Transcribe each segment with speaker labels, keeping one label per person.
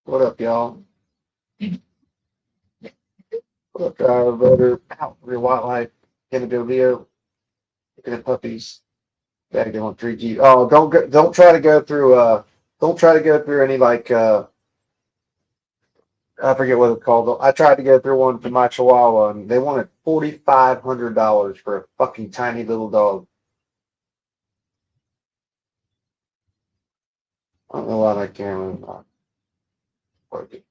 Speaker 1: What up, y'all? What up, driver, voter, out for your wildlife, gonna do a video, looking at puppies, gotta get on 3G. Oh, don't try to go through, don't try to go through any like, I forget what it's called. I tried to go through one for my Chihuahua, and they wanted $4,500 for a fucking tiny little dog. I don't know why my camera's not working.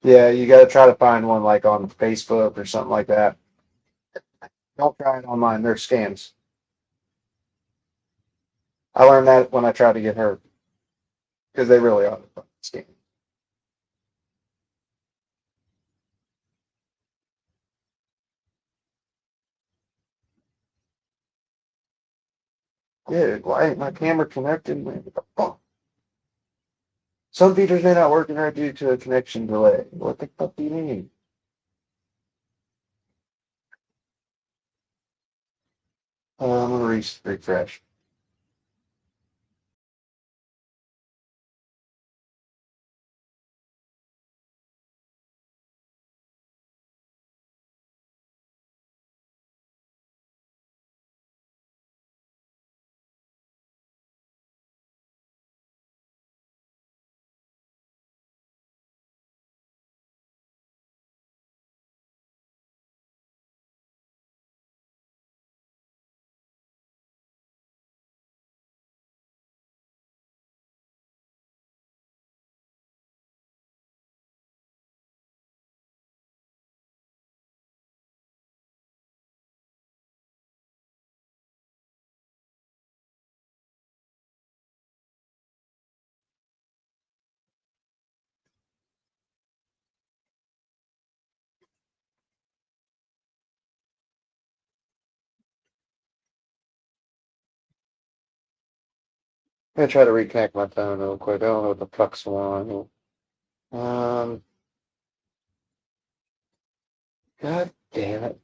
Speaker 1: Yeah, you gotta try to find one like on Facebook or something like that. Don't try it online. They're scams. I learned that when I tried to get her because they really are scams. Yeah, why ain't my camera connected? Man, what the fuck? Some features may not work right due to a connection delay. What the fuck do you mean? I'm gonna refresh. I'm gonna try to reconnect my phone real quick. I don't know what the fuck's going on here. God damn it.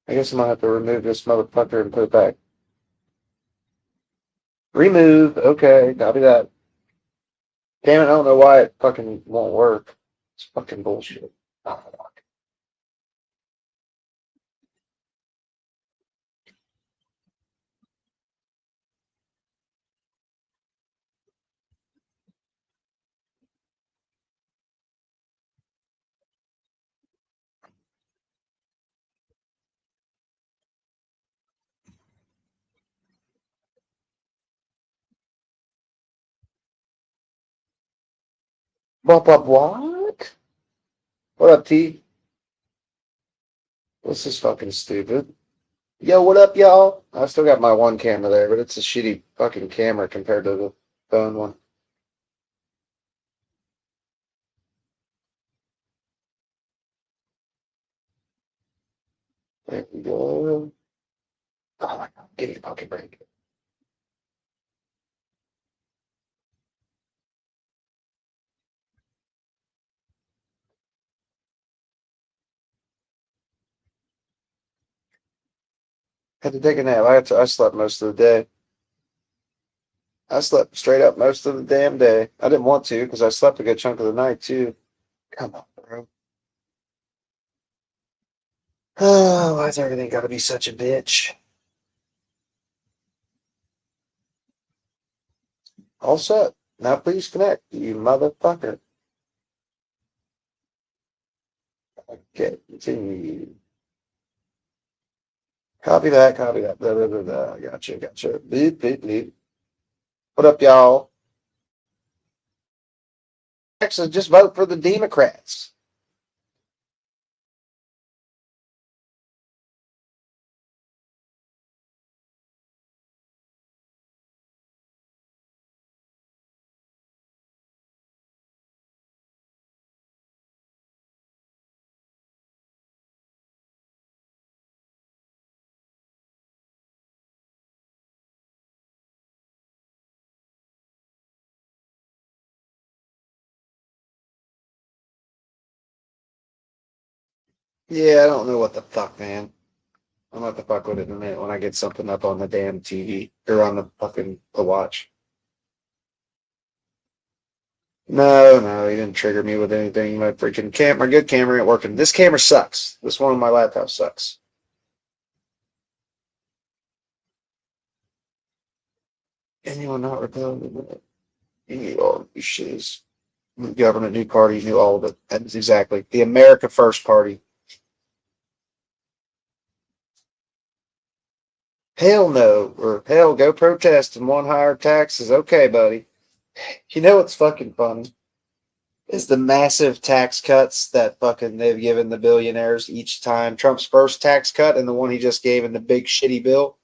Speaker 1: I guess I'm gonna have to remove this motherfucker and put it back. Remove. Okay, copy that. Damn it, I don't know why it fucking won't work. It's fucking bullshit. Oh, what? What up, T? This is fucking stupid. Yo, what up, y'all? I still got my one camera there, but it's a shitty fucking camera compared to the phone one. There we go. Oh my god, give me a fucking break. Had to take a nap. I slept most of the day. I slept straight up most of the damn day. I didn't want to because I slept a good chunk of the night too. Come on, bro. Oh, why's everything gotta be such a bitch? All set. Now please connect, you motherfucker. Okay, continue. Copy that, copy that. Blah, blah, blah, blah. Gotcha, gotcha. Beep, beep, beep. What up, y'all? Texas, just vote for the Democrats. Yeah, I don't know what the fuck, man. I'm about to fuck with it in a minute when I get something up on the damn TV or on the fucking the watch. No, no, he didn't trigger me with anything. My freaking my good camera ain't working. This camera sucks. This one on my laptop sucks. And you will not rebel. You knew all these shits. New government, new party, knew all of it. That's exactly the America First Party. Hell no, or hell, go protest and want higher taxes. Okay, buddy. You know what's fucking funny? Is the massive tax cuts that fucking they've given the billionaires each time. Trump's first tax cut and the one he just gave in the big shitty bill.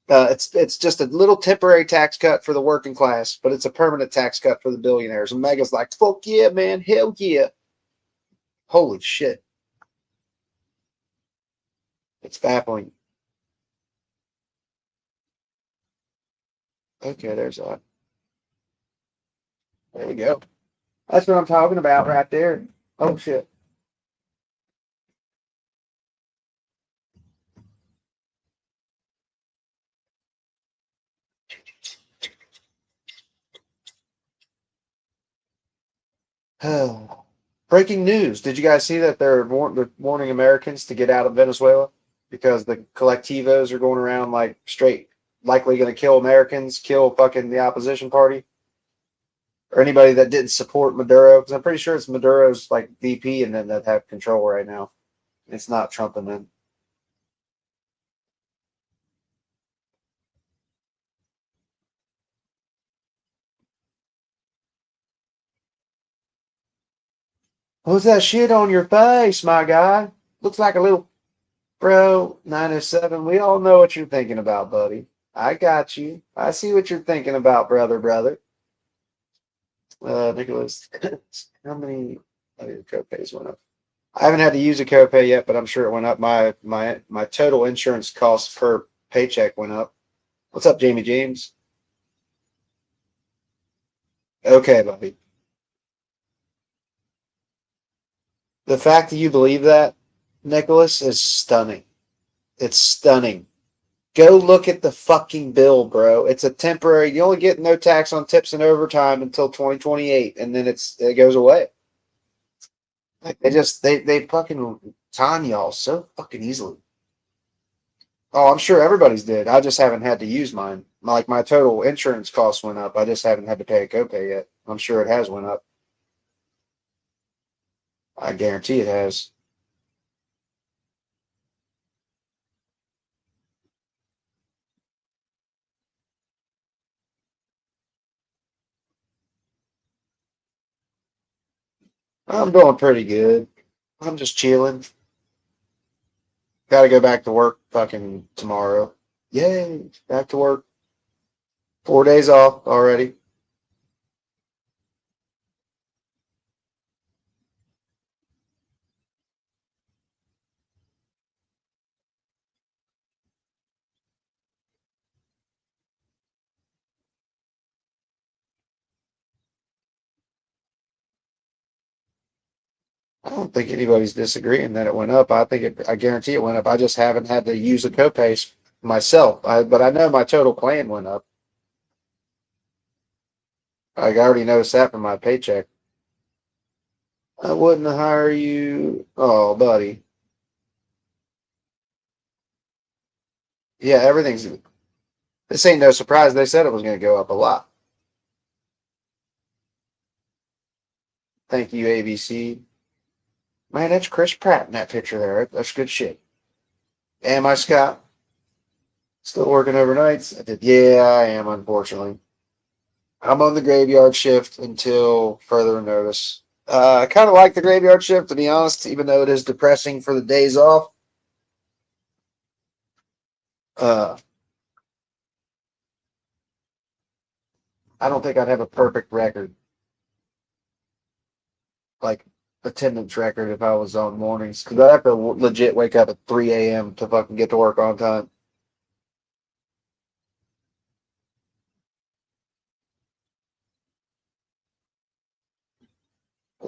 Speaker 1: It's just a little temporary tax cut for the working class, but it's a permanent tax cut for the billionaires. And Mega's like, fuck yeah, man, hell yeah. Holy shit. It's baffling. Okay, there's that. There we go. That's what I'm talking about right there. Oh shit. Breaking news. Did you guys see that they're warning Americans to get out of Venezuela because the collectivos are going around like straight, likely going to kill Americans, kill fucking the opposition party or anybody that didn't support Maduro? Because I'm pretty sure it's Maduro's like VP and then that have control right now. It's not Trump and them. What's that shit on your face, my guy? Looks like a little bro. 907. We all know what you're thinking about, buddy. I got you. I see what you're thinking about, brother. Nicholas, how many copays went up? I haven't had to use a copay yet, but I'm sure it went up. My total insurance cost per paycheck went up. What's up, Jamie James? Okay, buddy. The fact that you believe that, Nicholas, is stunning. It's stunning. Go look at the fucking bill, bro. It's a temporary. You only get no tax on tips and overtime until 2028, and then it goes away. Like they fucking time y'all so fucking easily. Oh, I'm sure everybody's did. I just haven't had to use mine. Like my total insurance costs went up. I just haven't had to pay a copay yet. I'm sure it has went up. I guarantee it has. I'm doing pretty good. I'm just chilling. Got to go back to work fucking tomorrow. Yay! Back to work. 4 days off already. I don't think anybody's disagreeing that it went up. I guarantee it went up. I just haven't had to use a copay myself. But I know my total plan went up. I already noticed that from my paycheck. I wouldn't hire you. Oh, buddy. Yeah, everything's. This ain't no surprise. They said it was going to go up a lot. Thank you, ABC. Man, that's Chris Pratt in that picture there. That's good shit. Am I, Scott? Still working overnights? I did. Yeah, I am, unfortunately. I'm on the graveyard shift until further notice. I kind of like the graveyard shift, to be honest, even though it is depressing for the days off. Uh, I don't think I'd have a perfect record, like attendance record, if I was on mornings, because I'd have to legit wake up at 3 a.m. to fucking get to work on time.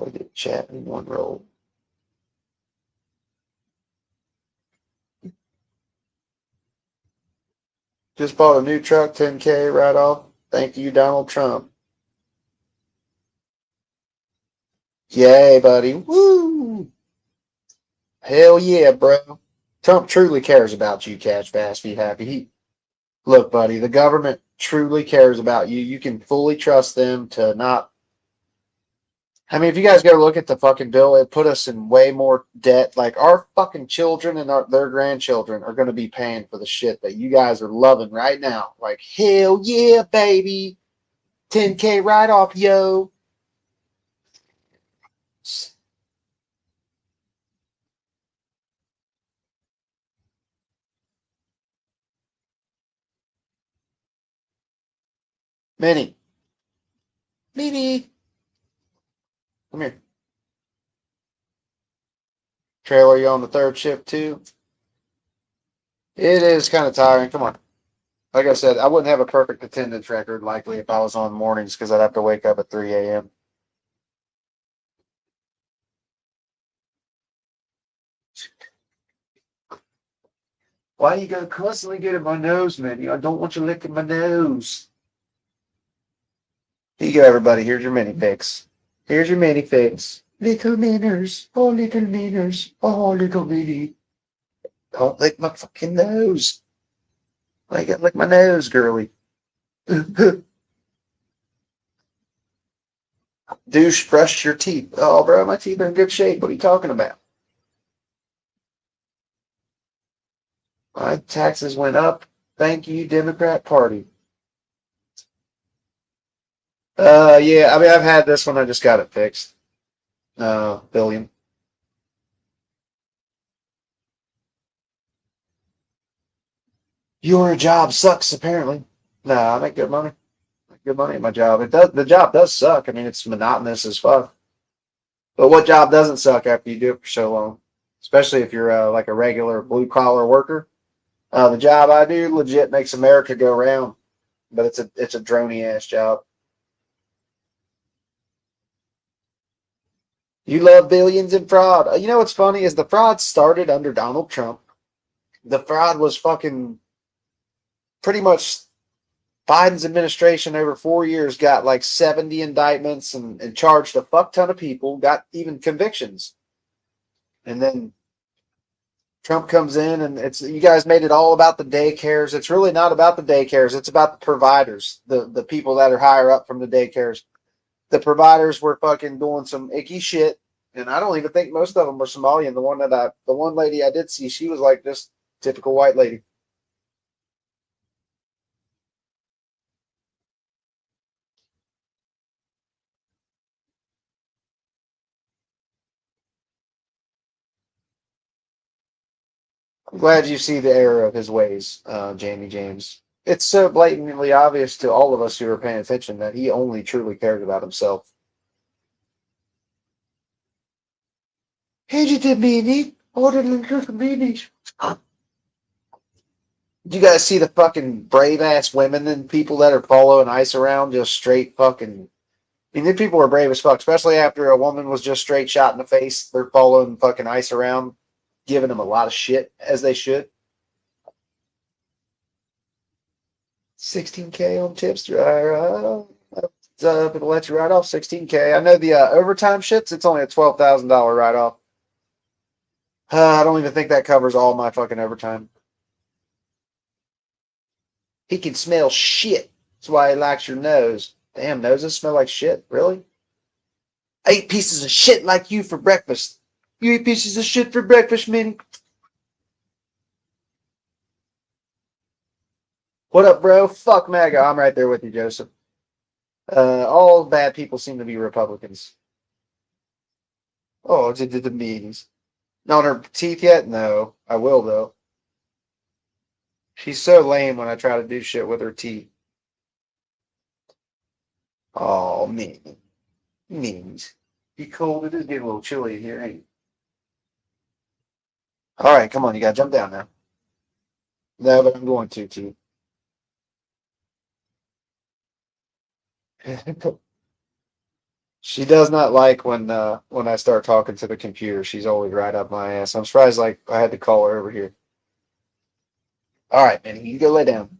Speaker 1: I get chat in one roll. Just bought a new truck, 10K right off. Thank you, Donald Trump. Yay, buddy. Woo! Hell yeah, bro. Trump truly cares about you, Catch Fast, be happy. Look, buddy, the government truly cares about you. You can fully trust them to not. I mean, if you guys go look at the fucking bill, it put us in way more debt. Like, our fucking children and their grandchildren are going to be paying for the shit that you guys are loving right now. Like, hell yeah, baby. 10K write off, yo. Minnie. Minnie. Come here. Trailer, you on the third shift too? It is kind of tiring. Come on. Like I said, I wouldn't have a perfect attendance record likely if I was on mornings because I'd have to wake up at 3 a.m. Why you gotta constantly get in my nose, man? I don't want you licking my nose. Here you go, everybody. Here's your mini fix. Here's your mini fix. Little minners, oh little minners, oh little mini. Don't lick my fucking nose. Why you gotta lick my nose, girly? Douche, brush your teeth. Oh, bro, my teeth are in good shape. What are you talking about? My taxes went up. Thank you, Democrat Party. Yeah, I mean, I've had this one. I just got it fixed. Billion. Your job sucks, apparently. Nah, I make good money. I make good money at my job. It does. The job does suck. I mean, it's monotonous as fuck. But what job doesn't suck after you do it for so long? Especially if you're like a regular blue collar worker. The job I do legit makes America go round, but it's a drony ass job. You love billions and fraud. You know what's funny is the fraud started under Donald Trump. The fraud was fucking pretty much Biden's administration over 4 years got like 70 indictments and charged a fuck ton of people, got even convictions. And then Trump comes in and it's you guys made it all about the daycares. It's really not about the daycares. It's about the providers, the people that are higher up from the daycares. The providers were fucking doing some icky shit. And I don't even think most of them were Somalian. The one lady I did see, she was like this typical white lady. I'm glad you see the error of his ways, Jamie James. It's so blatantly obvious to all of us who are paying attention that he only truly cares about himself. Hey, did meanie? Order the meanies. Do you guys see the fucking brave ass women and people that are following ICE around just straight fucking? I mean, these people are brave as fuck, especially after a woman was just straight shot in the face. They're following fucking ICE around, giving them a lot of shit as they should. 16K on tips. It'll let you write off 16K. I know the overtime shits. It's only a $12,000 write off. I don't even think that covers all my fucking overtime. He can smell shit. That's why he likes your nose. Damn, noses smell like shit. Really? I eat pieces of shit like you for breakfast. You eat pieces of shit for breakfast, Minnie? What up, bro? Fuck MAGA. I'm right there with you, Joseph. All bad people seem to be Republicans. Oh, did the meetings. Not on her teeth yet? No. I will, though. She's so lame when I try to do shit with her teeth. Oh, man. Means. Be cold. It is getting a little chilly in here, ain't it? All right, come on. You gotta jump down now. No, but I'm going to, too. She does not like when I start talking to the computer. She's always right up my ass. I'm surprised like I had to call her over here. All right, man, you go lay down.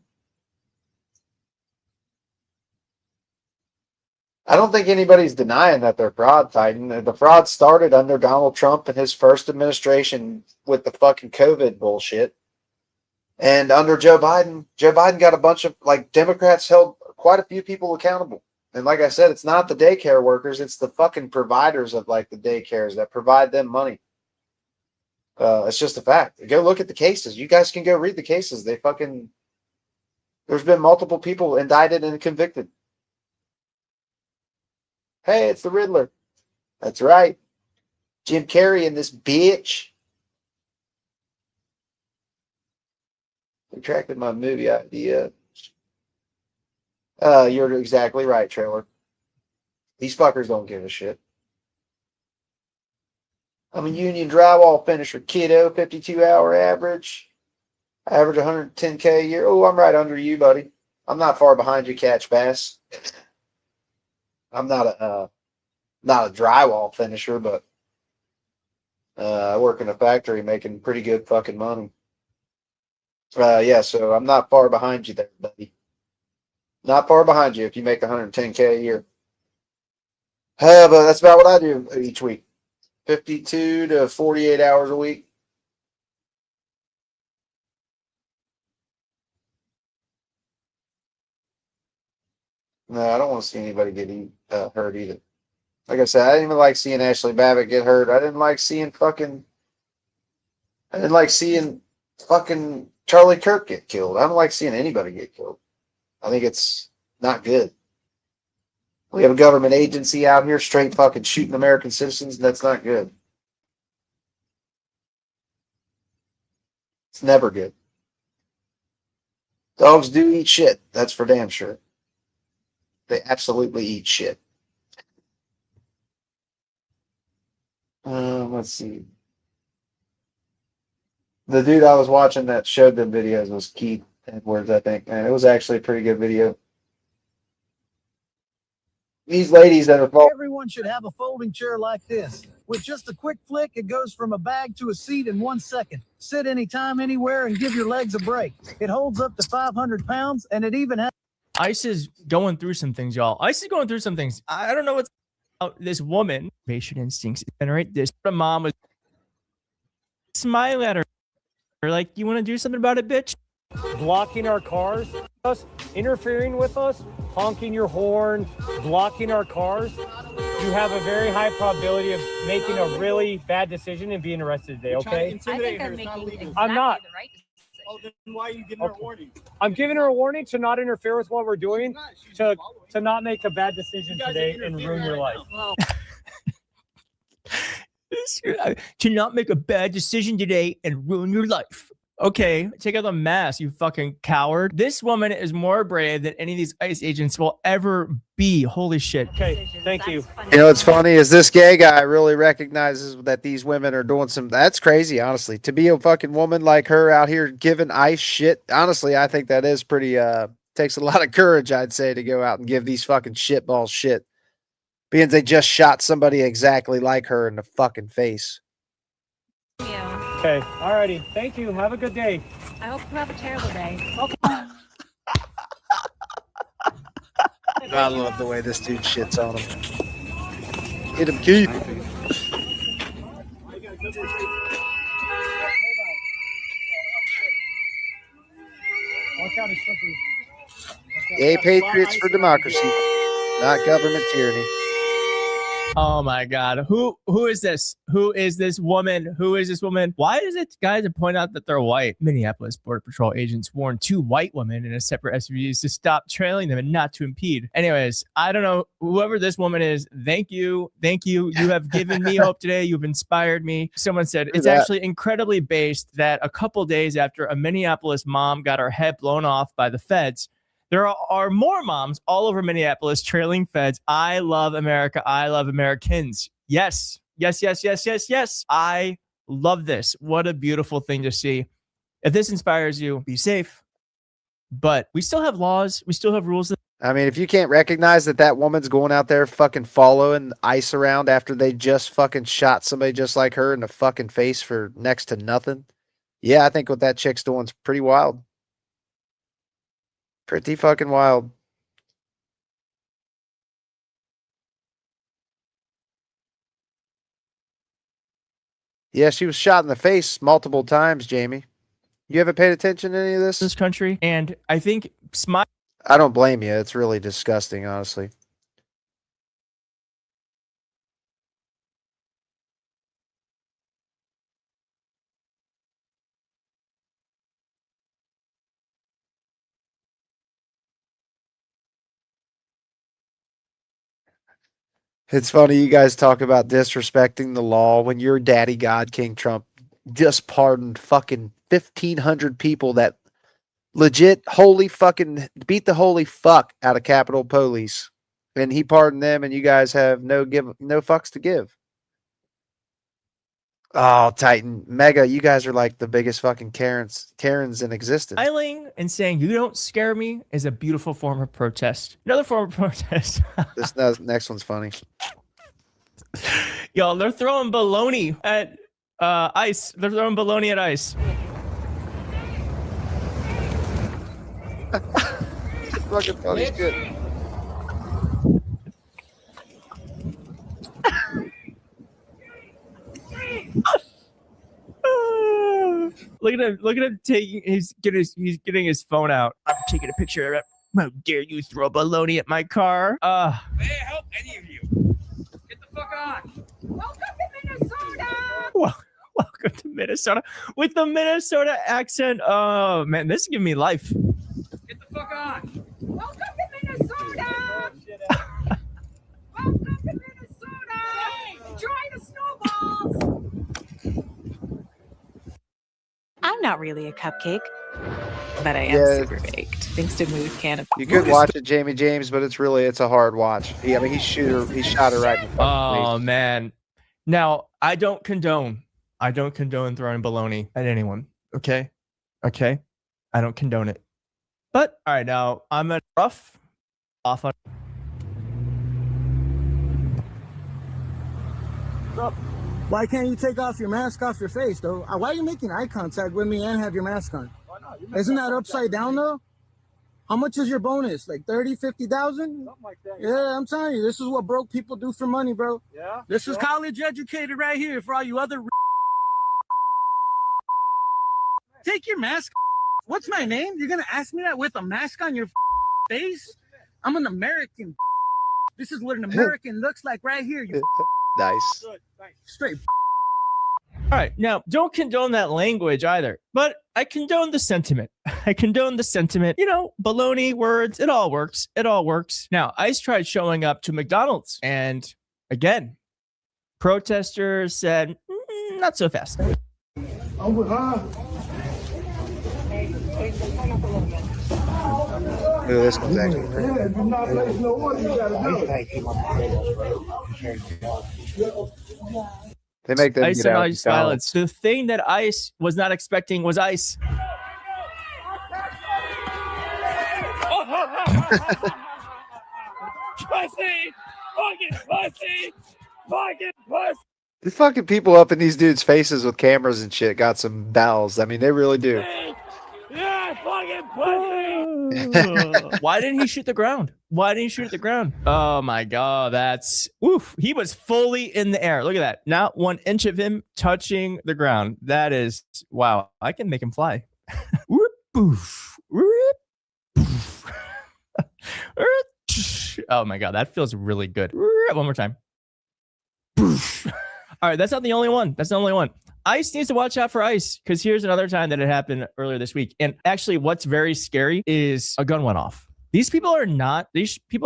Speaker 1: I don't think anybody's denying that they're fraud fighting. The fraud started under Donald Trump and his first administration with the fucking COVID bullshit. And under Joe Biden got a bunch of, like, Democrats held quite a few people accountable. And like I said, it's not the daycare workers, it's the fucking providers of, like, the daycares that provide them money. It's just a fact. Go look at the cases. You guys can go read the cases. There's been multiple people indicted and convicted. Hey, it's the Riddler. That's right. Jim Carrey and this bitch. Retracted my movie idea. You're exactly right, Trailer. These fuckers don't give a shit. I'm a union drywall finisher, kiddo, 52-hour average. Average 110K a year. Oh, I'm right under you, buddy. I'm not far behind you, Catch Bass. I'm not a drywall finisher, but I work in a factory making pretty good fucking money. Yeah, so I'm not far behind you there, buddy. Not far behind you if you make 110K a year. But that's about what I do each week. 52 to 48 hours a week. No, I don't want to see anybody get hurt either. Like I said, I didn't even like seeing Ashley Babbitt get hurt. I didn't like seeing fucking Charlie Kirk get killed. I don't like seeing anybody get killed. I think it's not good. We have a government agency out here straight fucking shooting American citizens. That's not good. It's never good. Dogs do eat shit. That's for damn sure. They absolutely eat shit. Let's see. The dude I was watching that showed them videos was Keith Edwards, I think. Man, it was actually a pretty good video. These ladies that are
Speaker 2: Everyone should have a folding chair like this. With just a quick flick, it goes from a bag to a seat in 1 second. Sit anytime, anywhere, and give your legs a break. It holds up to 500 pounds, and it even has...
Speaker 3: ICE is going through some things, y'all. ICE is going through some things. I don't know what's this woman. Patient instincts generate this. The mom was smiling at her. Like, you want to do something about it, bitch?
Speaker 4: Blocking our cars, interfering with us, honking your horn, blocking our cars, you have a very high probability of making a really bad decision and being arrested today, okay?
Speaker 5: I think I'm making exactly
Speaker 4: I'm not.
Speaker 5: the right decision.
Speaker 4: Oh, then why are you giving her a warning? I'm giving her a warning to not interfere with what we're doing, to not make a bad decision today and ruin your life.
Speaker 5: Well,
Speaker 3: To not make a bad decision today and ruin your life. Okay, take out the mask, you fucking coward. This woman is more brave than any of these ICE agents will ever be. Holy shit.
Speaker 4: Okay, thank you.
Speaker 1: You know what's funny is this gay guy really recognizes that these women are doing some. That's crazy, honestly. To be a fucking woman like her out here giving ICE shit, honestly, I think that is pretty. Takes a lot of courage, I'd say, to go out and give these fucking shitballs shit. Being they just shot somebody exactly like her in the fucking face.
Speaker 5: yeah.
Speaker 4: Okay, alrighty. Thank you. Have a good day.
Speaker 5: I hope you have a terrible day.
Speaker 4: Okay.
Speaker 1: I love the way this dude shits on him. Get him, Keith.
Speaker 4: Watch out, it's slippery.
Speaker 1: Gay patriots for democracy, not government tyranny.
Speaker 3: Oh my God. Who is this? Who is this woman? Who is this woman? Why is it guys to point out that they're white? Minneapolis Border Patrol agents warned 2 white women in a separate SUVs to stop trailing them and not to impede. Anyways, I don't know. Whoever this woman is, thank you. Thank you. You have given me hope today. You've inspired me. Someone said it's actually incredibly based that a couple days after a Minneapolis mom got her head blown off by the feds, there are more moms all over Minneapolis trailing feds. I love America. I love Americans. Yes. Yes, yes, yes, yes, yes. I love this. What a beautiful thing to see. If this inspires you, be safe. But we still have laws. We still have rules.
Speaker 1: I mean, if you can't recognize that that woman's going out there fucking following ICE around after they just fucking shot somebody just like her in the fucking face for next to nothing. Yeah, I think what that chick's doing is pretty wild. Pretty fucking wild. Yeah, she was shot in the face multiple times, Jamie. You haven't paid attention to any of this?
Speaker 3: This country, and I think smile.
Speaker 1: I don't blame you. It's really disgusting, honestly. It's funny you guys talk about disrespecting the law when your daddy God King Trump just pardoned fucking 1,500 people that legit holy fucking beat the holy fuck out of Capitol Police. And he pardoned them and you guys have no fucks to give. Oh, Titan. Mega, you guys are like the biggest fucking Karens in existence.
Speaker 3: Smiling and saying you don't scare me is a beautiful form of protest. Another form of protest.
Speaker 1: This next one's funny.
Speaker 3: Y'all, they're throwing baloney at ICE. They're throwing baloney at ICE.
Speaker 1: Fucking funny shit.
Speaker 3: Look at him! Look at him taking. He's getting his phone out. I'm taking a picture of it. How dare you throw baloney at my car?
Speaker 6: May I help any of you? Get the fuck on.
Speaker 5: Welcome to Minnesota.
Speaker 3: Welcome to Minnesota with the Minnesota accent. Oh man, this is giving me life.
Speaker 6: Get the fuck on.
Speaker 5: Welcome to Minnesota. Welcome to Minnesota. Enjoy the snowballs.
Speaker 7: I'm not really a cupcake, but I am
Speaker 1: Yeah.
Speaker 7: super baked. Thanks to Mood Canopy.
Speaker 1: You could watch it, Jamie James, but it's a hard watch. I mean, he shot her right in the fucking
Speaker 3: Oh man. Now I don't condone throwing baloney at anyone. Okay. I don't condone it. But all right, now I'm a rough off on.
Speaker 2: Why can't you take off your mask off your face, though? Why are you making eye contact with me and have your mask on? Isn't that upside down, though? How much is your bonus? Like 30, 50,000?
Speaker 4: Something like that.
Speaker 2: Yeah, I'm telling you, this is what broke people do for money, bro.
Speaker 4: Yeah.
Speaker 2: This is college educated right here for all you other. Take your mask. What's my name? You're gonna ask me that with a mask on your face? I'm an American. This is what an American looks like right here. You
Speaker 1: Nice.
Speaker 4: Good. Thanks.
Speaker 2: straight.
Speaker 3: All right, now don't condone that language either, but I condone the sentiment. You know, baloney words, it all works. Now, ICE tried showing up to McDonald's, and again, protesters said, not so fast.
Speaker 1: Look at this one's actually They make them
Speaker 3: ICE
Speaker 1: get
Speaker 3: and
Speaker 1: out.
Speaker 3: ICE violence. The thing that ICE was not expecting was ICE.
Speaker 6: Pussy! Fucking pussy! Fucking pussy!
Speaker 1: The fucking people up in these dudes' faces with cameras and shit got some bells. I mean, they really do.
Speaker 6: Yeah, fucking pussy!
Speaker 3: Why didn't he shoot the ground? Oh my God, that's oof. He was fully in the air. Look at that. Not 1 inch of him touching the ground. That is wow. I can make him fly. Whoop, poof, whoop, poof. Oh my God, that feels really good. One more time. Poof. All right, that's not the only one. ICE needs to watch out for ICE, because here's another time that it happened earlier this week. And actually, what's very scary is a gun went off. These people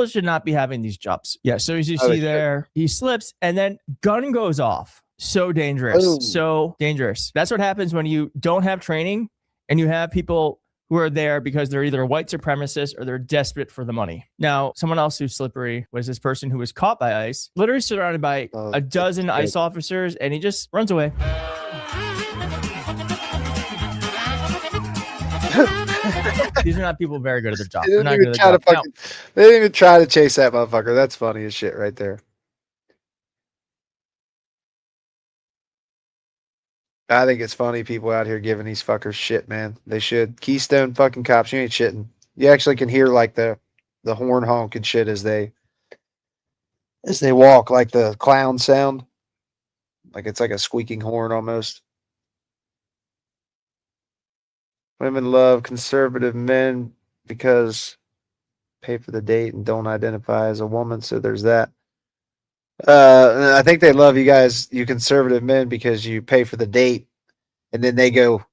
Speaker 3: should not be having these jobs. Yeah, so as you see there, he slips and then gun goes off. So dangerous.
Speaker 1: Boom.
Speaker 3: So dangerous. That's what happens when you don't have training and you have people who are there because they're either white supremacists or they're desperate for the money. Now, someone else who's slippery was this person who was caught by ICE, literally surrounded by a dozen ICE officers, and he just runs away. These are not people very good at their job.
Speaker 1: They didn't even try to chase that motherfucker. That's funny as shit right there. I think it's funny people out here giving these fuckers shit, man. They should. Keystone fucking cops, you ain't shitting. You actually can hear like the horn honk and shit as they walk, like the clown sound. Like it's like a squeaking horn almost. Women love conservative men because pay for the date and don't identify as a woman. So there's that. I think they love you guys, you conservative men, because you pay for the date and then they go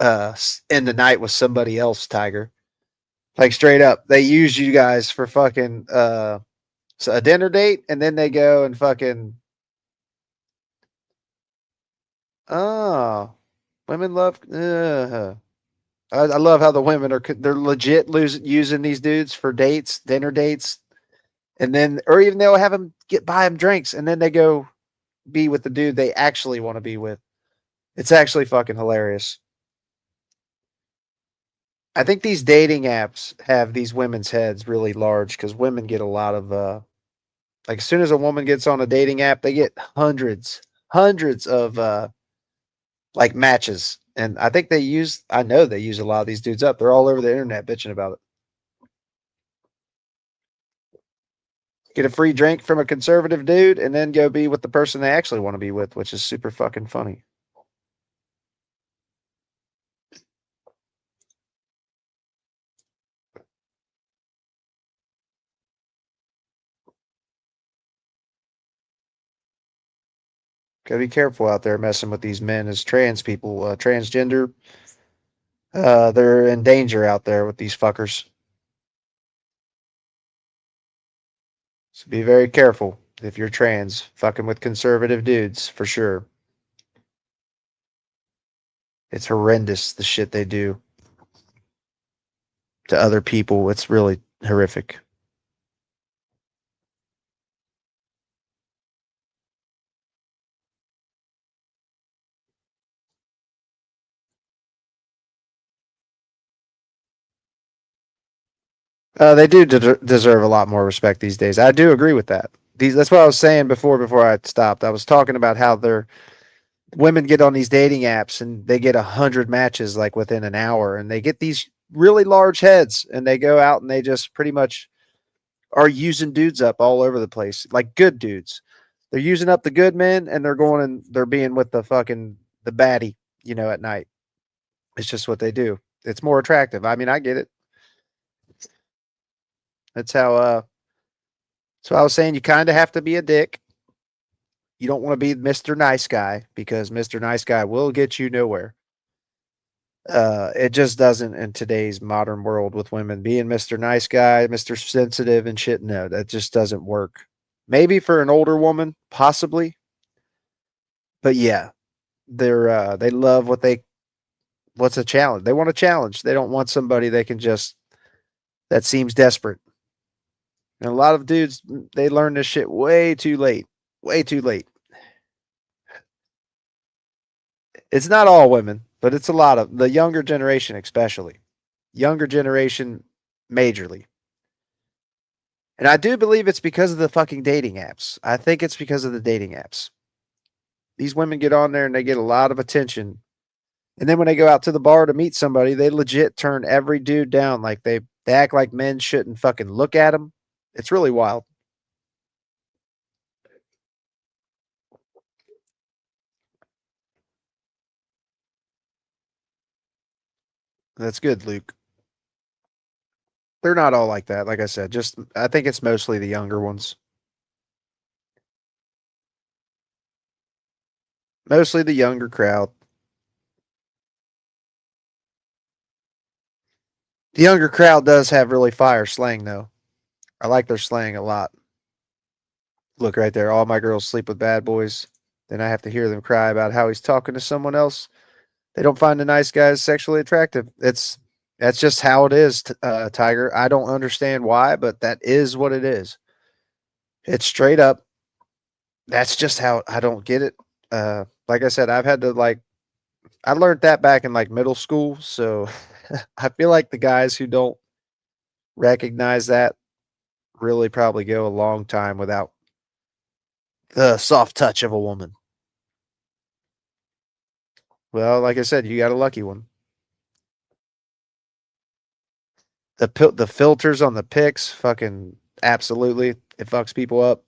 Speaker 1: end the night with somebody else, Tiger. Like straight up, they use you guys for fucking a dinner date, and then they go and fucking oh, women love. I love how the women they're legit using these dudes for dates, dinner dates, and then or even they'll have them buy them drinks, and then they go be with the dude they actually want to be with. It's actually fucking hilarious. I think these dating apps have these women's heads really large because women get a lot of like as soon as a woman gets on a dating app, they get hundreds of like matches. And I know they use a lot of these dudes up. They're all over the internet bitching about it. Get a free drink from a conservative dude and then go be with the person they actually want to be with, which is super fucking funny. Gotta be careful out there messing with these men as trans people, transgender. They're in danger out there with these fuckers. So be very careful if you're trans, fucking with conservative dudes for sure. It's horrendous the shit they do to other people. It's really horrific. They do deserve a lot more respect these days. I do agree with that. That's what I was saying before I stopped. I was talking about how they're women get on these dating apps and they get 100 matches like within an hour, and they get these really large heads, and they go out and they just pretty much are using dudes up all over the place, like good dudes. They're using up the good men, and they're going and they're being with the baddie, at night. It's just what they do. It's more attractive. I mean, I get it. That's how. So I was saying you kind of have to be a dick. You don't want to be Mr. Nice Guy because Mr. Nice Guy will get you nowhere. It just doesn't in today's modern world with women being Mr. Nice Guy, Mr. Sensitive and shit. No, that just doesn't work. Maybe for an older woman, possibly, but yeah, they love what's a challenge. They want a challenge. They don't want somebody they can just that seems desperate. And a lot of dudes they learn this shit way too late. Way too late. It's not all women, but it's a lot of the younger generation, especially. Younger generation, majorly. And I do believe it's because of the fucking dating apps. I think it's because of the dating apps. These women get on there and they get a lot of attention. And then when they go out to the bar to meet somebody, they legit turn every dude down. Like they act like men shouldn't fucking look at them. It's really wild. That's good, Luke. They're not all like that. Like I said, just I think it's mostly the younger ones. Mostly the younger crowd. The younger crowd does have really fire slang, though. I like their slang a lot. Look right there. All my girls sleep with bad boys. Then I have to hear them cry about how he's talking to someone else. They don't find the nice guys sexually attractive. That's just how it is, Tiger. I don't understand why, but that is what it is. It's straight up. That's just how I don't get it. Like I said, I've had to I learned that back in like middle school. So I feel like the guys who don't recognize that really probably go a long time without the soft touch of a woman. Well, like I said, you got a lucky one. The filters on the pics, fucking absolutely, it fucks people up.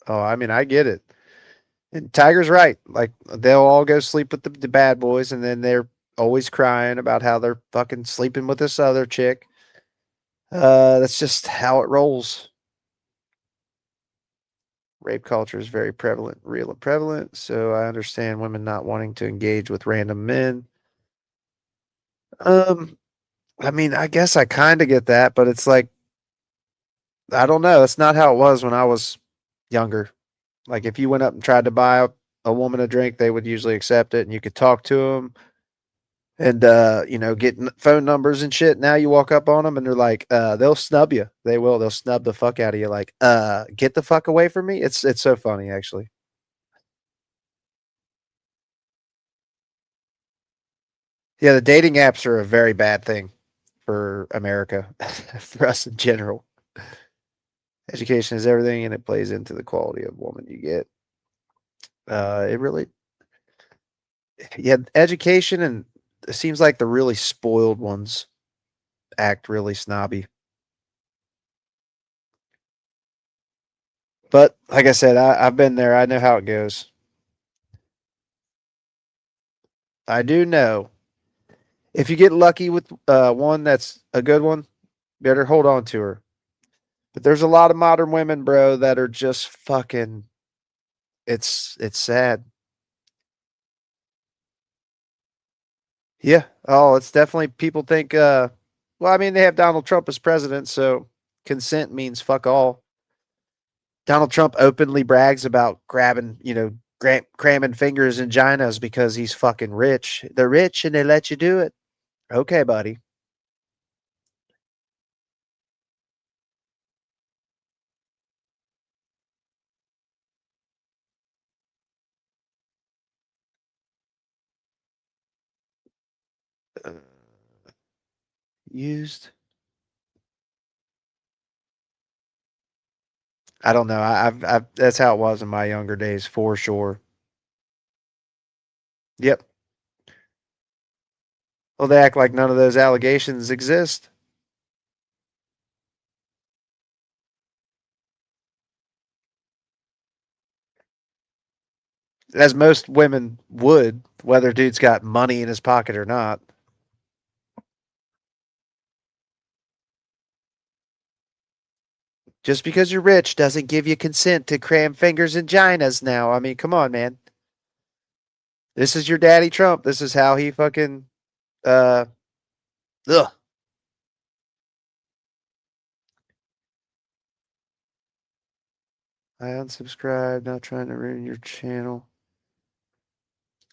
Speaker 8: Oh, I mean, I get it. And Tiger's right. Like they'll all go sleep with the bad boys, and then they're always crying about how they're fucking sleeping with this other chick. That's just how it rolls. Rape culture is very prevalent, real and prevalent. So I understand women not wanting to engage with random men. Um, I mean, I guess I kind of get that, but it's like I don't know. That's not how it was when I was younger. Like if you went up and tried to buy a woman a drink, they would usually accept it, and you could talk to them and get phone numbers and shit. Now you walk up on them and they're like, they'll snub you. They will. They'll snub the fuck out of you. Like, get the fuck away from me. It's so funny actually. Yeah, the dating apps are a very bad thing for America, for us in general. Education is everything, and it plays into the quality of woman you get. It really, yeah, education, and it seems like the really spoiled ones act really snobby. But like I said, I've been there. I know how it goes. I do know if you get lucky with one that's a good one, better hold on to her. But there's a lot of modern women, bro, that are just fucking. It's sad. Yeah. Oh, it's definitely people think. Well, I mean, they have Donald Trump as president, so consent means fuck all. Donald Trump openly brags about grabbing, cramming fingers in ginas because he's fucking rich. They're rich and they let you do it. Okay, buddy. Uh, used. I don't know. I've that's how it was in my younger days for sure. Yep. Well, they act like none of those allegations exist, as most women would, whether dude's got money in his pocket or not. Just because you're rich doesn't give you consent to cram fingers in ginas now. I mean, come on, man. This is your daddy Trump. This is how he fucking uh ugh. I unsubscribe, not trying to ruin your channel.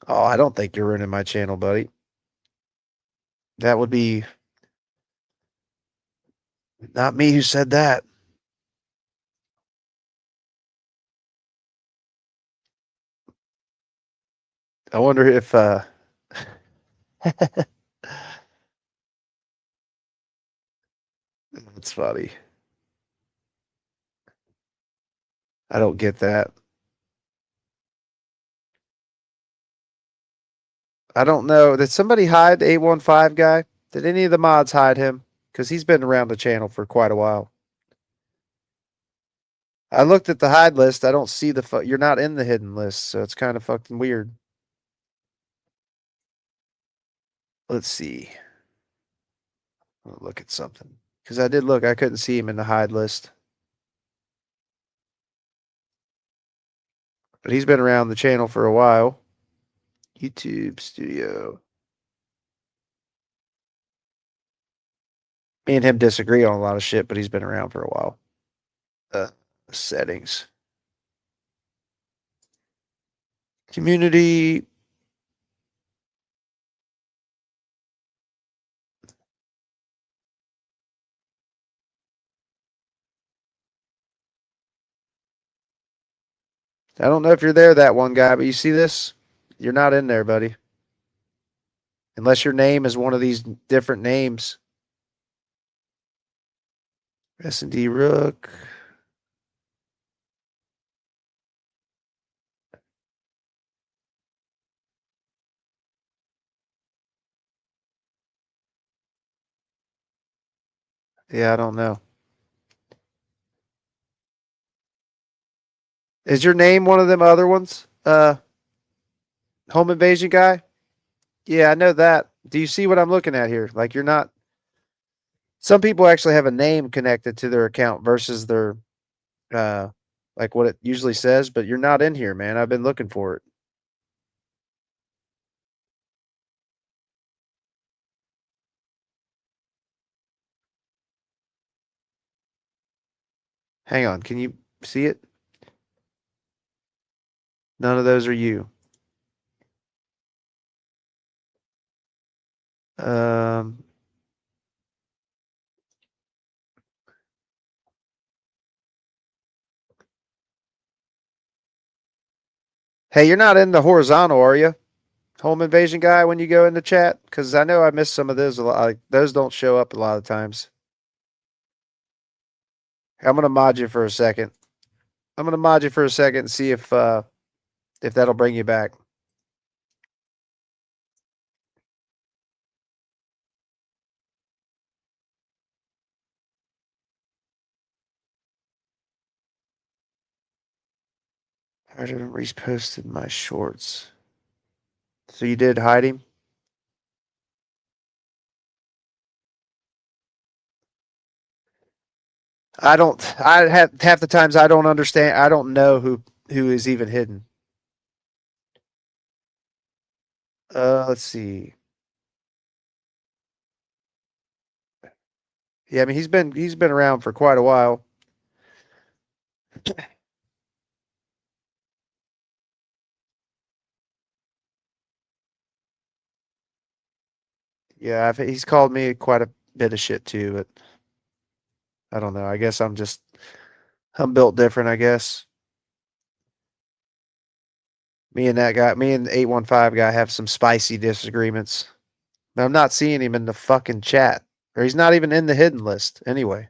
Speaker 8: Oh, I don't think you're ruining my channel, buddy. That would be not me who said that. I wonder if it's funny. I don't get that. I don't know. Did somebody hide the 815 guy? Did any of the mods hide him? Because he's been around the channel for quite a while. I looked at the hide list. I don't see you're not in the hidden list, so it's kind of fucking weird. Let's see. I'll look at something. Because I did look. I couldn't see him in the hide list. But he's been around the channel for a while. YouTube Studio. Me and him disagree on a lot of shit, but he's been around for a while. Uh, settings. Community. I don't know if you're there, that one guy, but you see this? You're not in there, buddy. Unless your name is one of these different names. S&D Rook. Yeah, I don't know. Is your name one of them other ones? Home invasion guy? Yeah, I know that. Do you see what I'm looking at here? Like you're not. Some people actually have a name connected to their account versus their uh like what it usually says, but you're not in here, man. I've been looking for it. Hang on, can you see it? None of those are you. Um Hey, you're not in the horizontal, are you? Home invasion guy when you go in the chat? Because I know I missed some of those a lot. Like, those don't show up a lot of times. I'm gonna mod you for a second. I'm gonna mod you for a second and see if that'll bring you back. I didn't reposted my shorts. So you did hide him? I don't. I have half the times I don't understand. I don't know who is even hidden. Let's see. Yeah, I mean he's been around for quite a while. Yeah, he's called me quite a bit of shit too, but I don't know. I guess I'm built different. I guess me and 815 guy have some spicy disagreements. But I'm not seeing him in the fucking chat, or he's not even in the hidden list anyway.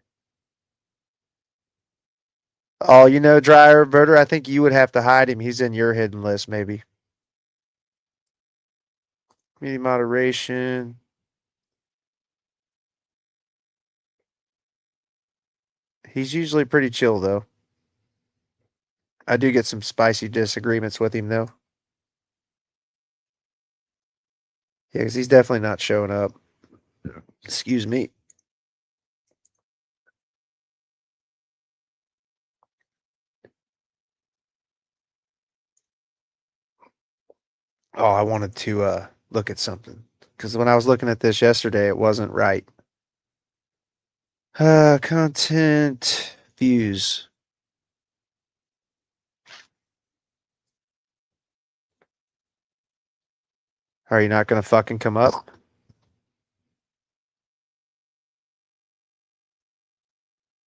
Speaker 8: Oh, you know, Dryer Voter, I think you would have to hide him. He's in your hidden list, maybe. Community moderation. He's usually pretty chill, though. I do get some spicy disagreements with him, though. Yeah, because he's definitely not showing up. Excuse me. Oh, I wanted to look at something. Because when I was looking at this yesterday, it wasn't right. Content views. Are you not going to fucking come up?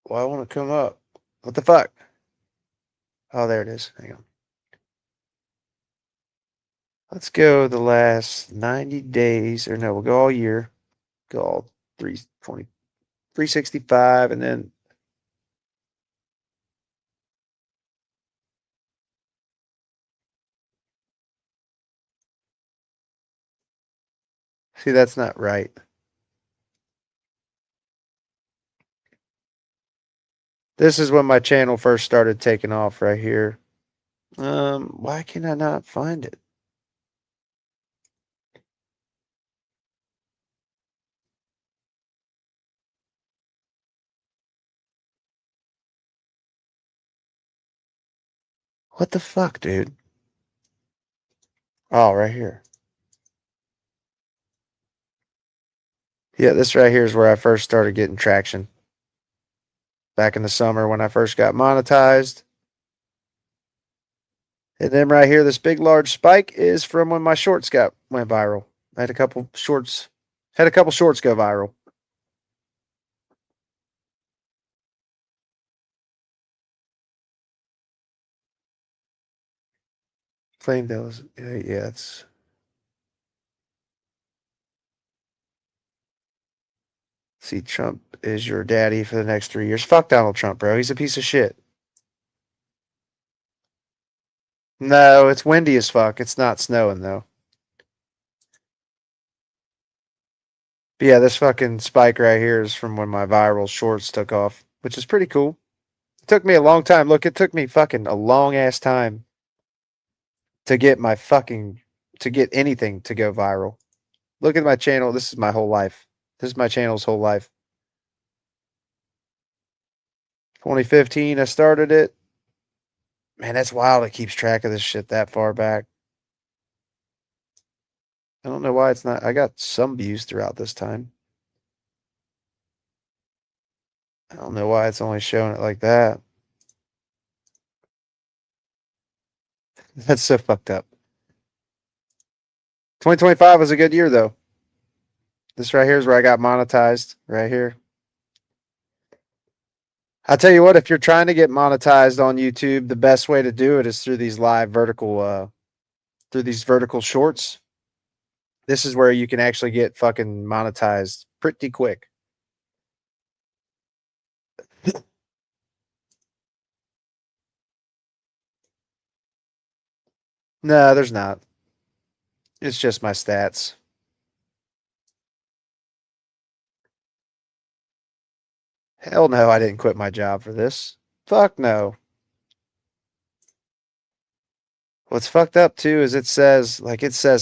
Speaker 8: Well, I want to come up. What the fuck? Oh, there it is. Hang on. Let's go the last 90 days, or no, we'll go all year. Go all 320, 365, and then see, that's not right. This is when my channel first started taking off right here. Why can I not find it? What the fuck, dude? Oh, right here. Yeah, this right here is where I first started getting traction. Back in the summer when I first got monetized. And then right here, this big large spike is from when my shorts went viral. I had a couple shorts go viral. Claimed that was yeah, it's see, Trump is your daddy for the next 3 years. Fuck Donald Trump, bro. He's a piece of shit. No, it's windy as fuck. It's not snowing though. But yeah, this fucking spike right here is from when my viral shorts took off, which is pretty cool. It took me a long time. Look, it took me fucking a long ass time to get to get anything to go viral. Look at my channel. This is my whole life. This is my channel's whole life. 2015, I started it. Man, that's wild. It keeps track of this shit that far back. I don't know why it's not. I got some views throughout this time. I don't know why it's only showing it like that. That's so fucked up. 2025 was a good year, though. This right here is where I got monetized. Right here. I tell you what, if you're trying to get monetized on YouTube, the best way to do it is through these live vertical, through these vertical shorts. This is where you can actually get fucking monetized pretty quick. No, there's not. It's just my stats. Hell no, I didn't quit my job for this. Fuck no. What's fucked up too is it says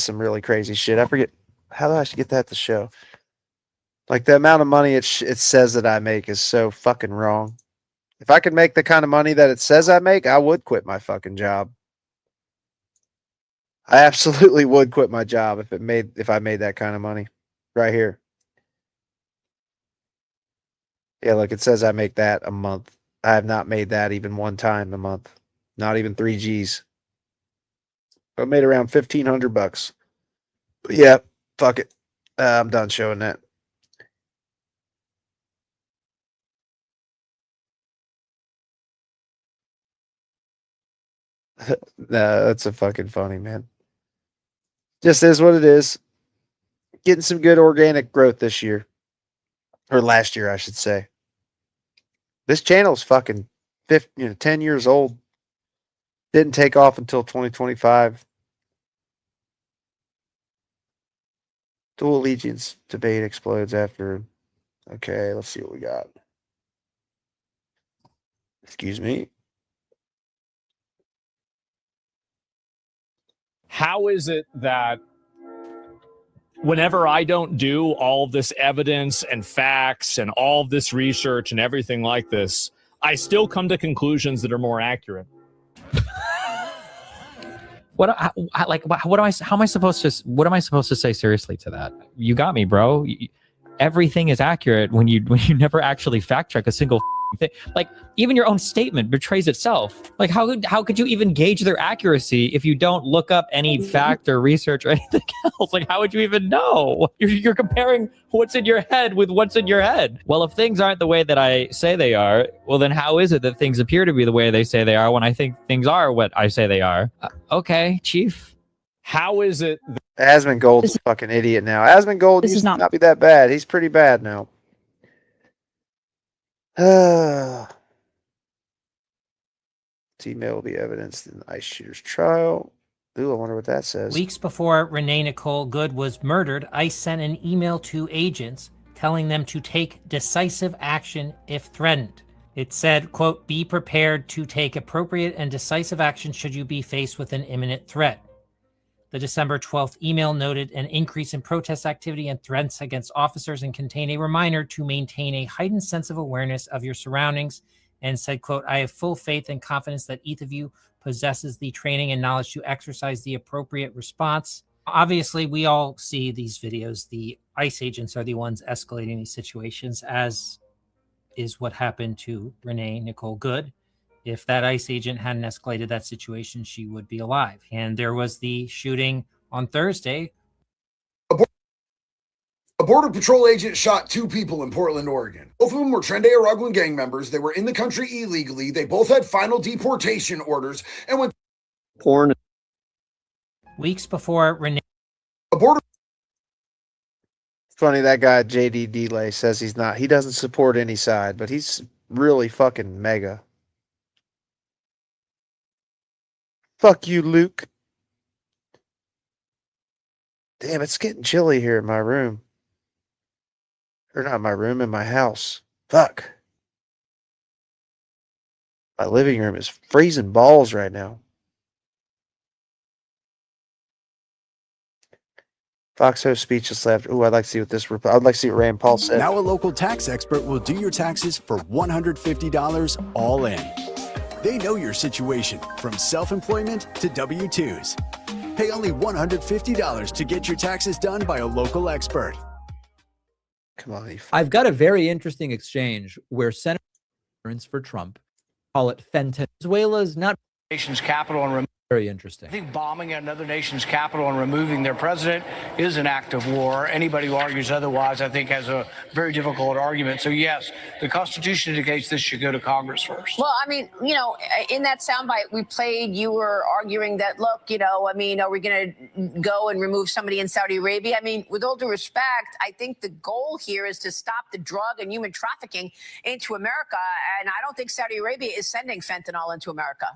Speaker 8: some really crazy shit. I forget how do I get that to show. Like the amount of money it says that I make is so fucking wrong. If I could make the kind of money that it says I make, I would quit my fucking job. I absolutely would quit my job if I made that kind of money. Right here. Yeah, look, it says I make that a month. I have not made that even one time a month. Not even 3 G's. I made around $1,500. But yeah, fuck it. I'm done showing that. No, that's a fucking funny, man. Just is what it is. Getting some good organic growth this year. Or last year, I should say. This channel's fucking 10 years old. Didn't take off until 2025. Dual allegiance debate explodes after. Okay, let's see what we got. Excuse me.
Speaker 9: How is it that whenever I don't do all this evidence and facts and all this research and everything like this, I still come to conclusions that are more accurate?
Speaker 10: What am I supposed to say seriously to that? You got me, bro. Everything is accurate when you never actually fact check a single thing. Like even your own statement betrays itself. Like how could you even gauge their accuracy if you don't look up any fact or research or anything else? Like how would you even know? You're comparing what's in your head with what's in your head. Well, if things aren't the way that I say they are, well then how is it that things appear to be the way they say they are when I think things are what I say they are? Okay, Chief.
Speaker 9: How is it?
Speaker 8: Asmongold's a fucking idiot now. Asmongold used to not be that bad. He's pretty bad now. Email will be evidenced in the ICE shooter's trial. Ooh, I wonder what that says.
Speaker 11: Weeks before Renee Nicole Good was murdered, ICE sent an email to agents telling them to take decisive action if threatened. It said, quote, "Be prepared to take appropriate and decisive action should you be faced with an imminent threat." The December 12th email noted an increase in protest activity and threats against officers and contained a reminder to maintain a heightened sense of awareness of your surroundings, and said, quote, "I have full faith and confidence that each of you possesses the training and knowledge to exercise the appropriate response." Obviously, we all see these videos. The ICE agents are the ones escalating these situations, as is what happened to Renee Nicole Good. If that ICE agent hadn't escalated that situation, she would be alive. And there was the shooting on Thursday.
Speaker 12: A Border Patrol agent shot 2 people in Portland, Oregon. Both of them were Trende-Araguan gang members. They were in the country illegally. They both had final deportation orders. And when
Speaker 11: Porn. Weeks before Renee.
Speaker 12: A border.
Speaker 8: It's funny, that guy, JD Delay, says he doesn't support any side, but he's really fucking mega. Fuck you, Luke. Damn, it's getting chilly here in my room. Or not my room, in my house. Fuck. My living room is freezing balls right now. Fox host speechless left. Ooh, I'd like to see what this. I'd like to see what Rand Paul said.
Speaker 13: Now a local tax expert will do your taxes for $150 all in. They know your situation, from self-employment to W-2s. Pay only $150 to get your taxes done by a local expert.
Speaker 8: Come on,
Speaker 14: I've got a very interesting exchange where senators for Trump call it fentanyl. Venezuela's not
Speaker 6: Nation's capital and
Speaker 14: very interesting.
Speaker 6: I think bombing another nation's capital and removing their president is an act of war. Anybody who argues otherwise, I think, has a very difficult argument. So, yes, the Constitution indicates this should go to Congress first.
Speaker 5: Well, I mean, you know, in that soundbite we played, you were arguing that, look, you know, I mean, are we going to go and remove somebody in Saudi Arabia? I mean, with all due respect, I think the goal here is to stop the drug and human trafficking into America. And I don't think Saudi Arabia is sending fentanyl into America.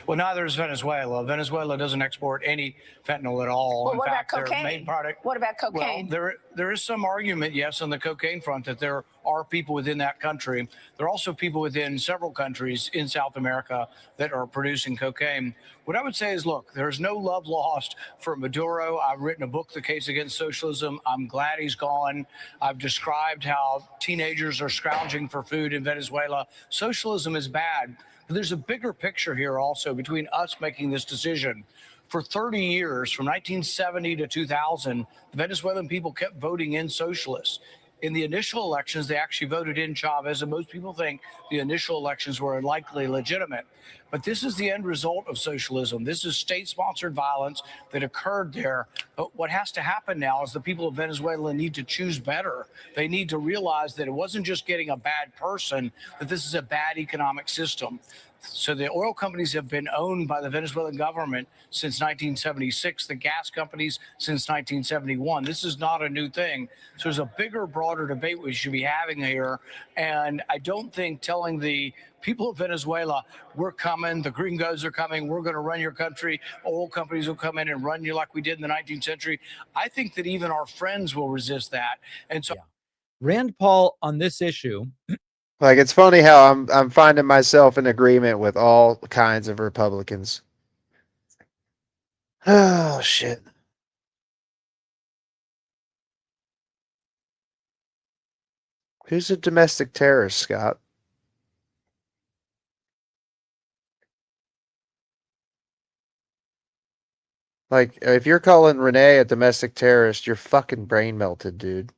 Speaker 6: Well, neither is Venezuela. Venezuela doesn't export any fentanyl at all.
Speaker 5: Well,
Speaker 6: in
Speaker 5: what
Speaker 6: fact,
Speaker 5: about
Speaker 6: their
Speaker 5: cocaine?
Speaker 6: main product.
Speaker 5: What about cocaine?
Speaker 6: Well, there is some argument, yes, on the cocaine front that there are people within that country. There are also people within several countries in South America that are producing cocaine. What I would say is, look, there's no love lost for Maduro. I've written a book, The Case Against Socialism. I'm glad he's gone. I've described how teenagers are scrounging for food in Venezuela. Socialism is bad. But there's a bigger picture here also between us making this decision. For 30 years, from 1970 to 2000, the Venezuelan people kept voting in socialists. In the initial elections, they actually voted in Chavez, and most people think the initial elections were likely legitimate. But this is the end result of socialism. This is state-sponsored violence that occurred there. But what has to happen now is the people of Venezuela need to choose better. They need to realize that it wasn't just getting a bad person, that this is a bad economic system. So the oil companies have been owned by the Venezuelan government since 1976, the gas companies since 1971. This is not a new thing. So there's a bigger, broader debate we should be having here. And I don't think telling the people of Venezuela, we're coming, the gringos are coming, we're going to run your country, oil companies will come in and run you like we did in the 19th century. I think that even our friends will resist that. And so
Speaker 14: Rand Paul on this issue.
Speaker 8: Like, it's funny how I'm finding myself in agreement with all kinds of Republicans. Oh shit. Who's a domestic terrorist, Scott? Like, if you're calling Renee a domestic terrorist, you're fucking brain melted, dude.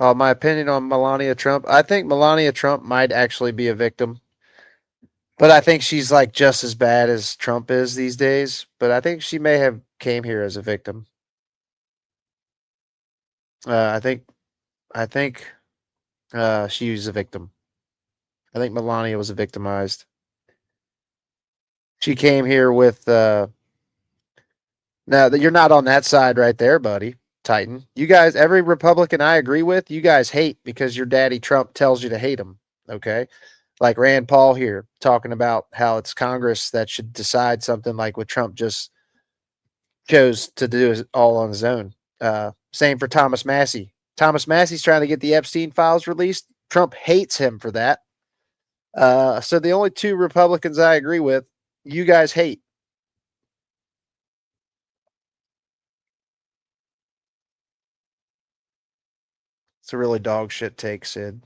Speaker 8: My opinion on Melania Trump. I think Melania Trump might actually be a victim. But I think she's like just as bad as Trump is these days. But I think she may have came here as a victim. I think she was a victim. I think Melania was victimized. She came here with now you're not on that side right there, buddy. Titan. You guys, every Republican I agree with, you guys hate because your daddy Trump tells you to hate him. Okay. Like Rand Paul here talking about how it's Congress that should decide something like what Trump just chose to do it all on his own. Same for Thomas Massey. Thomas Massey's trying to get the Epstein files released. Trump hates him for that. So the only two Republicans I agree with, you guys hate. It's a really dog shit take, Sid.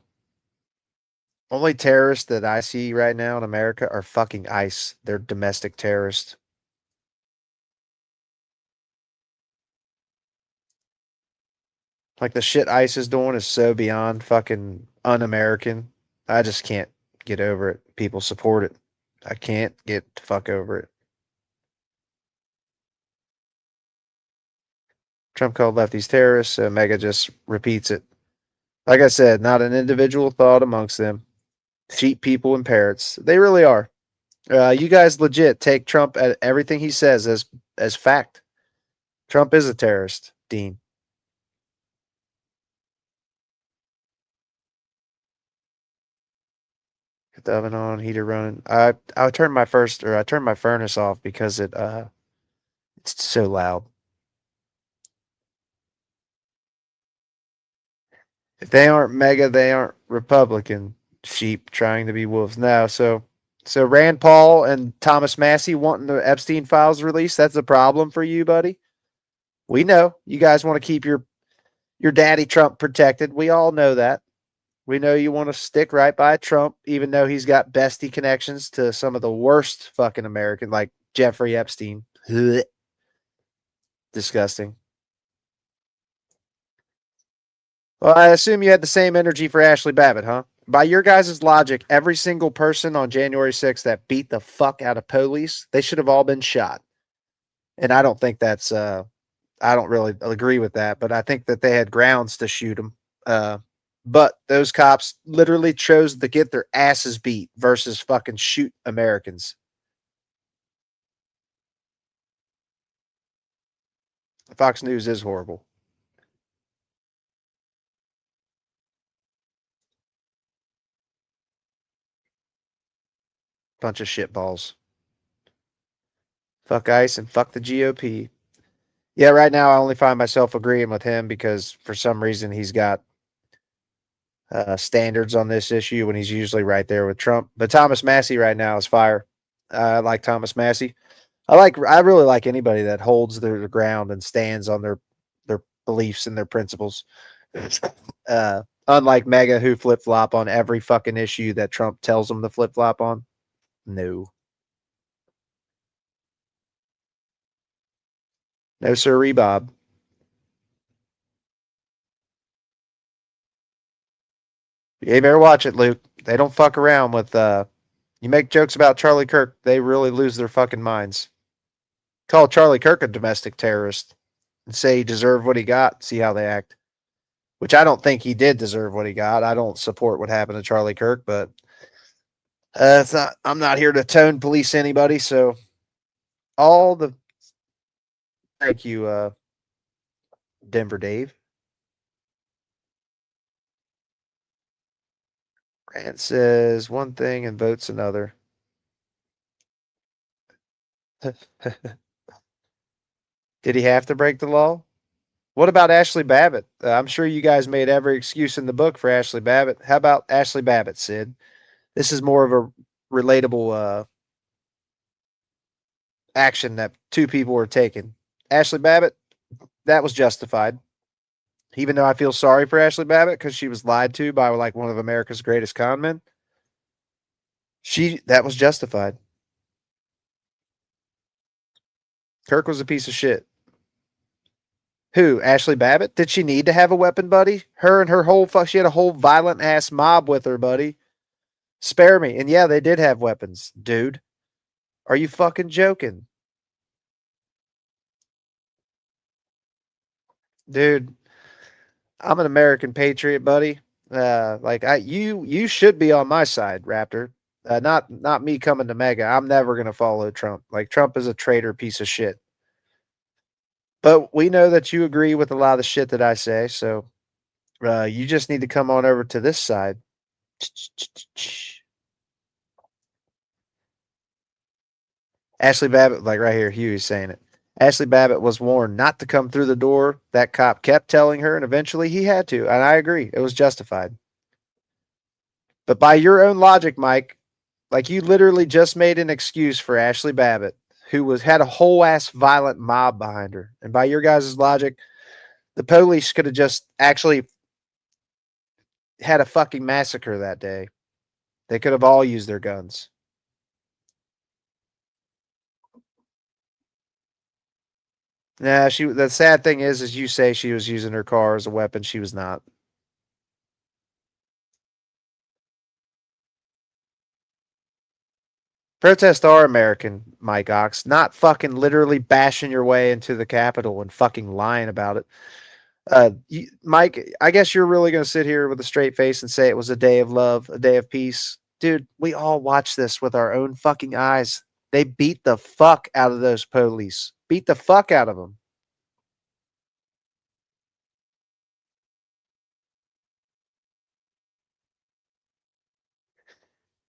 Speaker 8: Only terrorists that I see right now in America are fucking ICE. They're domestic terrorists. Like the shit ICE is doing is so beyond fucking un-American. I just can't get over it. People support it. I can't get the fuck over it. Trump called lefties terrorists, so Mega just repeats it. Like I said, not an individual thought amongst them. Sheep people and parrots. They really are. You guys legit take Trump at everything he says as fact. Trump is a terrorist, Dean. Get the oven on, heater running. I turned my furnace off because it's so loud. If they aren't MAGA, they aren't Republican sheep trying to be wolves. No, so Rand Paul and Thomas Massey wanting the Epstein files released, that's a problem for you, buddy. We know you guys want to keep your daddy Trump protected. We all know that. We know you want to stick right by Trump, even though he's got bestie connections to some of the worst fucking American, like Jeffrey Epstein. Ugh. Disgusting. Well, I assume you had the same energy for Ashley Babbitt, huh? By your guys' logic, every single person on January 6th that beat the fuck out of police, they should have all been shot. And I don't think that's I don't really agree with that, but I think that they had grounds to shoot them. But those cops literally chose to get their asses beat versus fucking shoot Americans. Fox News is horrible. Bunch of shitballs. Fuck ICE and fuck the GOP. Yeah, right now I only find myself agreeing with him because for some reason he's got standards on this issue when he's usually right there with Trump. But Thomas Massey right now is fire. I like Thomas Massey. I really like anybody that holds their ground and stands on their beliefs and their principles. Unlike Mega, who flip flop on every fucking issue that Trump tells them to flip flop on. No. No, sir, Bob. You better watch it, Luke. They don't fuck around with you make jokes about Charlie Kirk, they really lose their fucking minds. Call Charlie Kirk a domestic terrorist and say he deserved what he got, see how they act. Which I don't think he did deserve what he got. I don't support what happened to Charlie Kirk, but it's not I'm not here to tone police anybody, so all the thank you, Denver Dave. Grant says one thing and votes another. Did he have to break the law? What about Ashley Babbitt? I'm sure you guys made every excuse in the book for Ashley Babbitt. How about Ashley Babbitt, Sid? This is more of a relatable action that two people were taking. Ashley Babbitt, that was justified. Even though I feel sorry for Ashley Babbitt because she was lied to by like one of America's greatest con men, that was justified. Kirk was a piece of shit. Who? Ashley Babbitt? Did she need to have a weapon, buddy? Her and her whole she had a whole violent ass mob with her, buddy. Spare me. And yeah, they did have weapons, dude. Are you fucking joking? Dude, I'm an American patriot, buddy. You should be on my side, Raptor. Not me coming to Mega. I'm never gonna follow Trump. Like Trump is a traitor piece of shit. But we know that you agree with a lot of the shit that I say, so you just need to come on over to this side. Ashley Babbitt, like right here, Huey's saying it. Ashley Babbitt was warned not to come through the door. That cop kept telling her, and eventually he had to. And I agree, it was justified. But by your own logic, Mike, like you literally just made an excuse for Ashley Babbitt, who had a whole ass violent mob behind her. And by your guys' logic, the police could have just actually had a fucking massacre that day. They could have all used their guns. Nah, the sad thing is you say she was using her car as a weapon. She was not. Protests are American, Mike Ox, not fucking literally bashing your way into the Capitol and fucking lying about it. Mike, I guess you're really going to sit here with a straight face and say it was a day of love, a day of peace. Dude, we all watched this with our own fucking eyes. They beat the fuck out of those police. Beat the fuck out of them.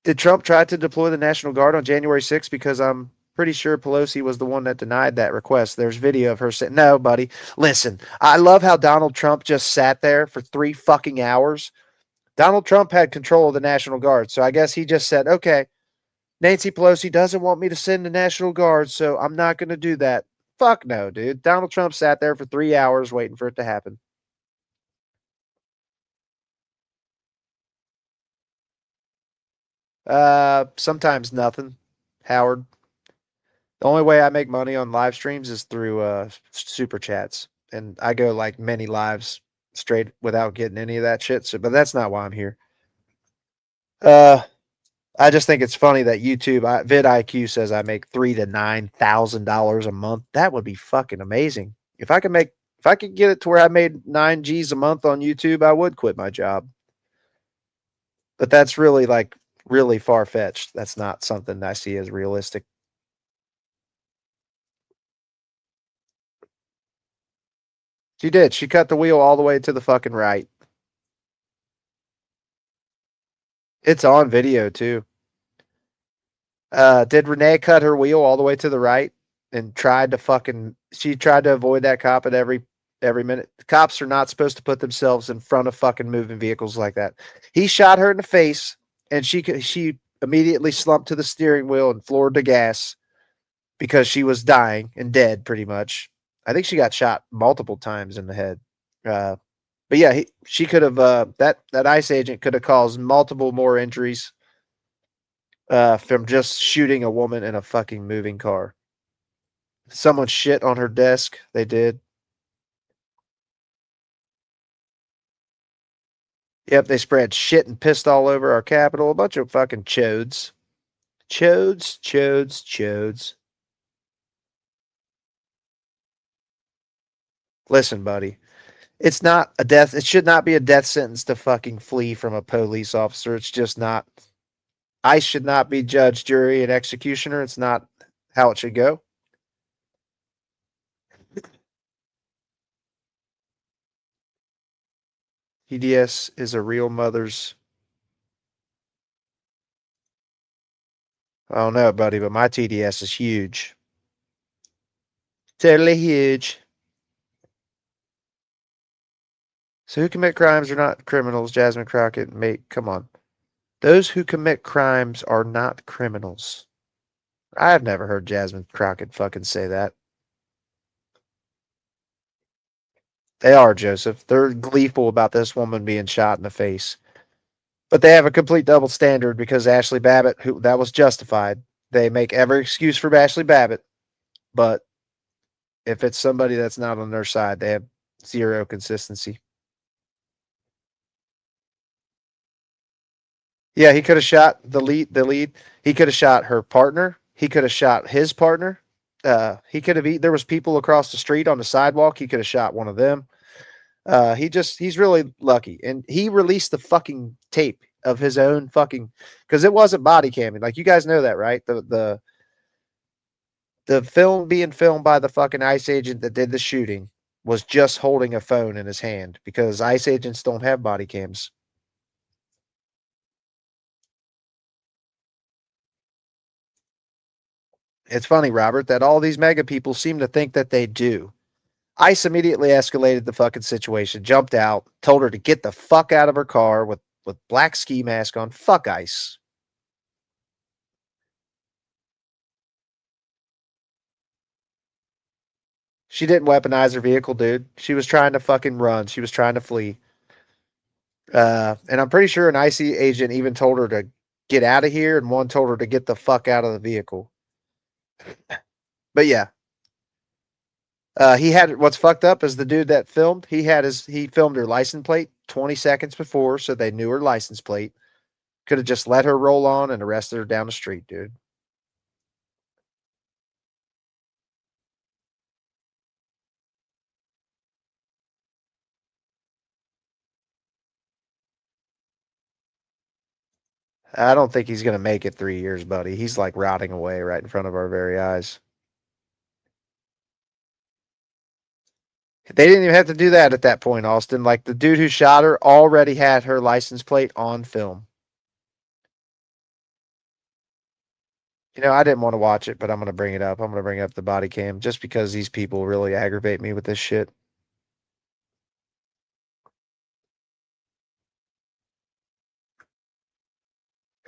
Speaker 8: Did Trump try to deploy the National Guard on January 6th because I'm pretty sure Pelosi was the one that denied that request. There's video of her saying, no, buddy, listen, I love how Donald Trump just sat there for 3 fucking hours. Donald Trump had control of the National Guard. So I guess he just said, okay, Nancy Pelosi doesn't want me to send the National Guard, so I'm not going to do that. Fuck no, dude. Donald Trump sat there for 3 hours waiting for it to happen. Sometimes nothing, Howard. The only way I make money on live streams is through super chats, and I go like many lives straight without getting any of that shit. So, but that's not why I'm here. I just think it's funny that YouTube vidIQ says I make $3,000 to $9,000 a month. That would be fucking amazing. If I could get it to where I made 9 G's a month on YouTube, I would quit my job. But that's really really far fetched. That's not something I see as realistic. She did. She cut the wheel all the way to the fucking right. It's on video too. Did Renee cut her wheel all the way to the right and she tried to avoid that cop at every minute. The cops are not supposed to put themselves in front of fucking moving vehicles like that. He shot her in the face and she immediately slumped to the steering wheel and floored the gas because she was dying and dead pretty much. I think she got shot multiple times in the head. But yeah, she could have that ICE agent could have caused multiple more injuries from just shooting a woman in a fucking moving car. Someone shit on her desk. They did. Yep, they spread shit and pissed all over our Capitol. A bunch of fucking chodes. Chodes. Listen, buddy. It's not a death. It should not be a death sentence to fucking flee from a police officer. It's just not. ICE should not be judge, jury, and executioner. It's not how it should go. TDS is a real mother's. I don't know, buddy, but my TDS is huge. Totally huge. So who commit crimes are not criminals, Jasmine Crockett, mate. Come on. Those who commit crimes are not criminals. I've never heard Jasmine Crockett fucking say that. They are, Joseph. They're gleeful about this woman being shot in the face. But they have a complete double standard because Ashley Babbitt, that was justified. They make every excuse for Ashley Babbitt. But if it's somebody that's not on their side, they have zero consistency. Yeah, he could have shot the lead. He could have shot her partner. He could have shot his partner. He could have there was people across the street on the sidewalk. He could have shot one of them. He's really lucky. And he released the fucking tape of his own fucking, because it wasn't body camming. Like, you guys know that, right? The film being filmed by the fucking ICE agent that did the shooting was just holding a phone in his hand because ICE agents don't have body cams. It's funny, Robert, that all these mega people seem to think that they do. ICE immediately escalated the fucking situation, jumped out, told her to get the fuck out of her car with black ski mask on. Fuck ICE. She didn't weaponize her vehicle, dude. She was trying to fucking run. She was trying to flee. And I'm pretty sure an ICE agent even told her to get out of here, and one told her to get the fuck out of the vehicle. But yeah. He had, what's fucked up is the dude that filmed, he filmed her license plate 20 seconds before, so they knew her license plate. Could have just let her roll on and arrested her down the street, dude. I don't think he's going to make it 3 years, buddy. He's like rotting away right in front of our very eyes. They didn't even have to do that at that point, Austin. Like, the dude who shot her already had her license plate on film. You know, I didn't want to watch it, but I'm going to bring it up. I'm going to bring up the body cam just because these people really aggravate me with this shit.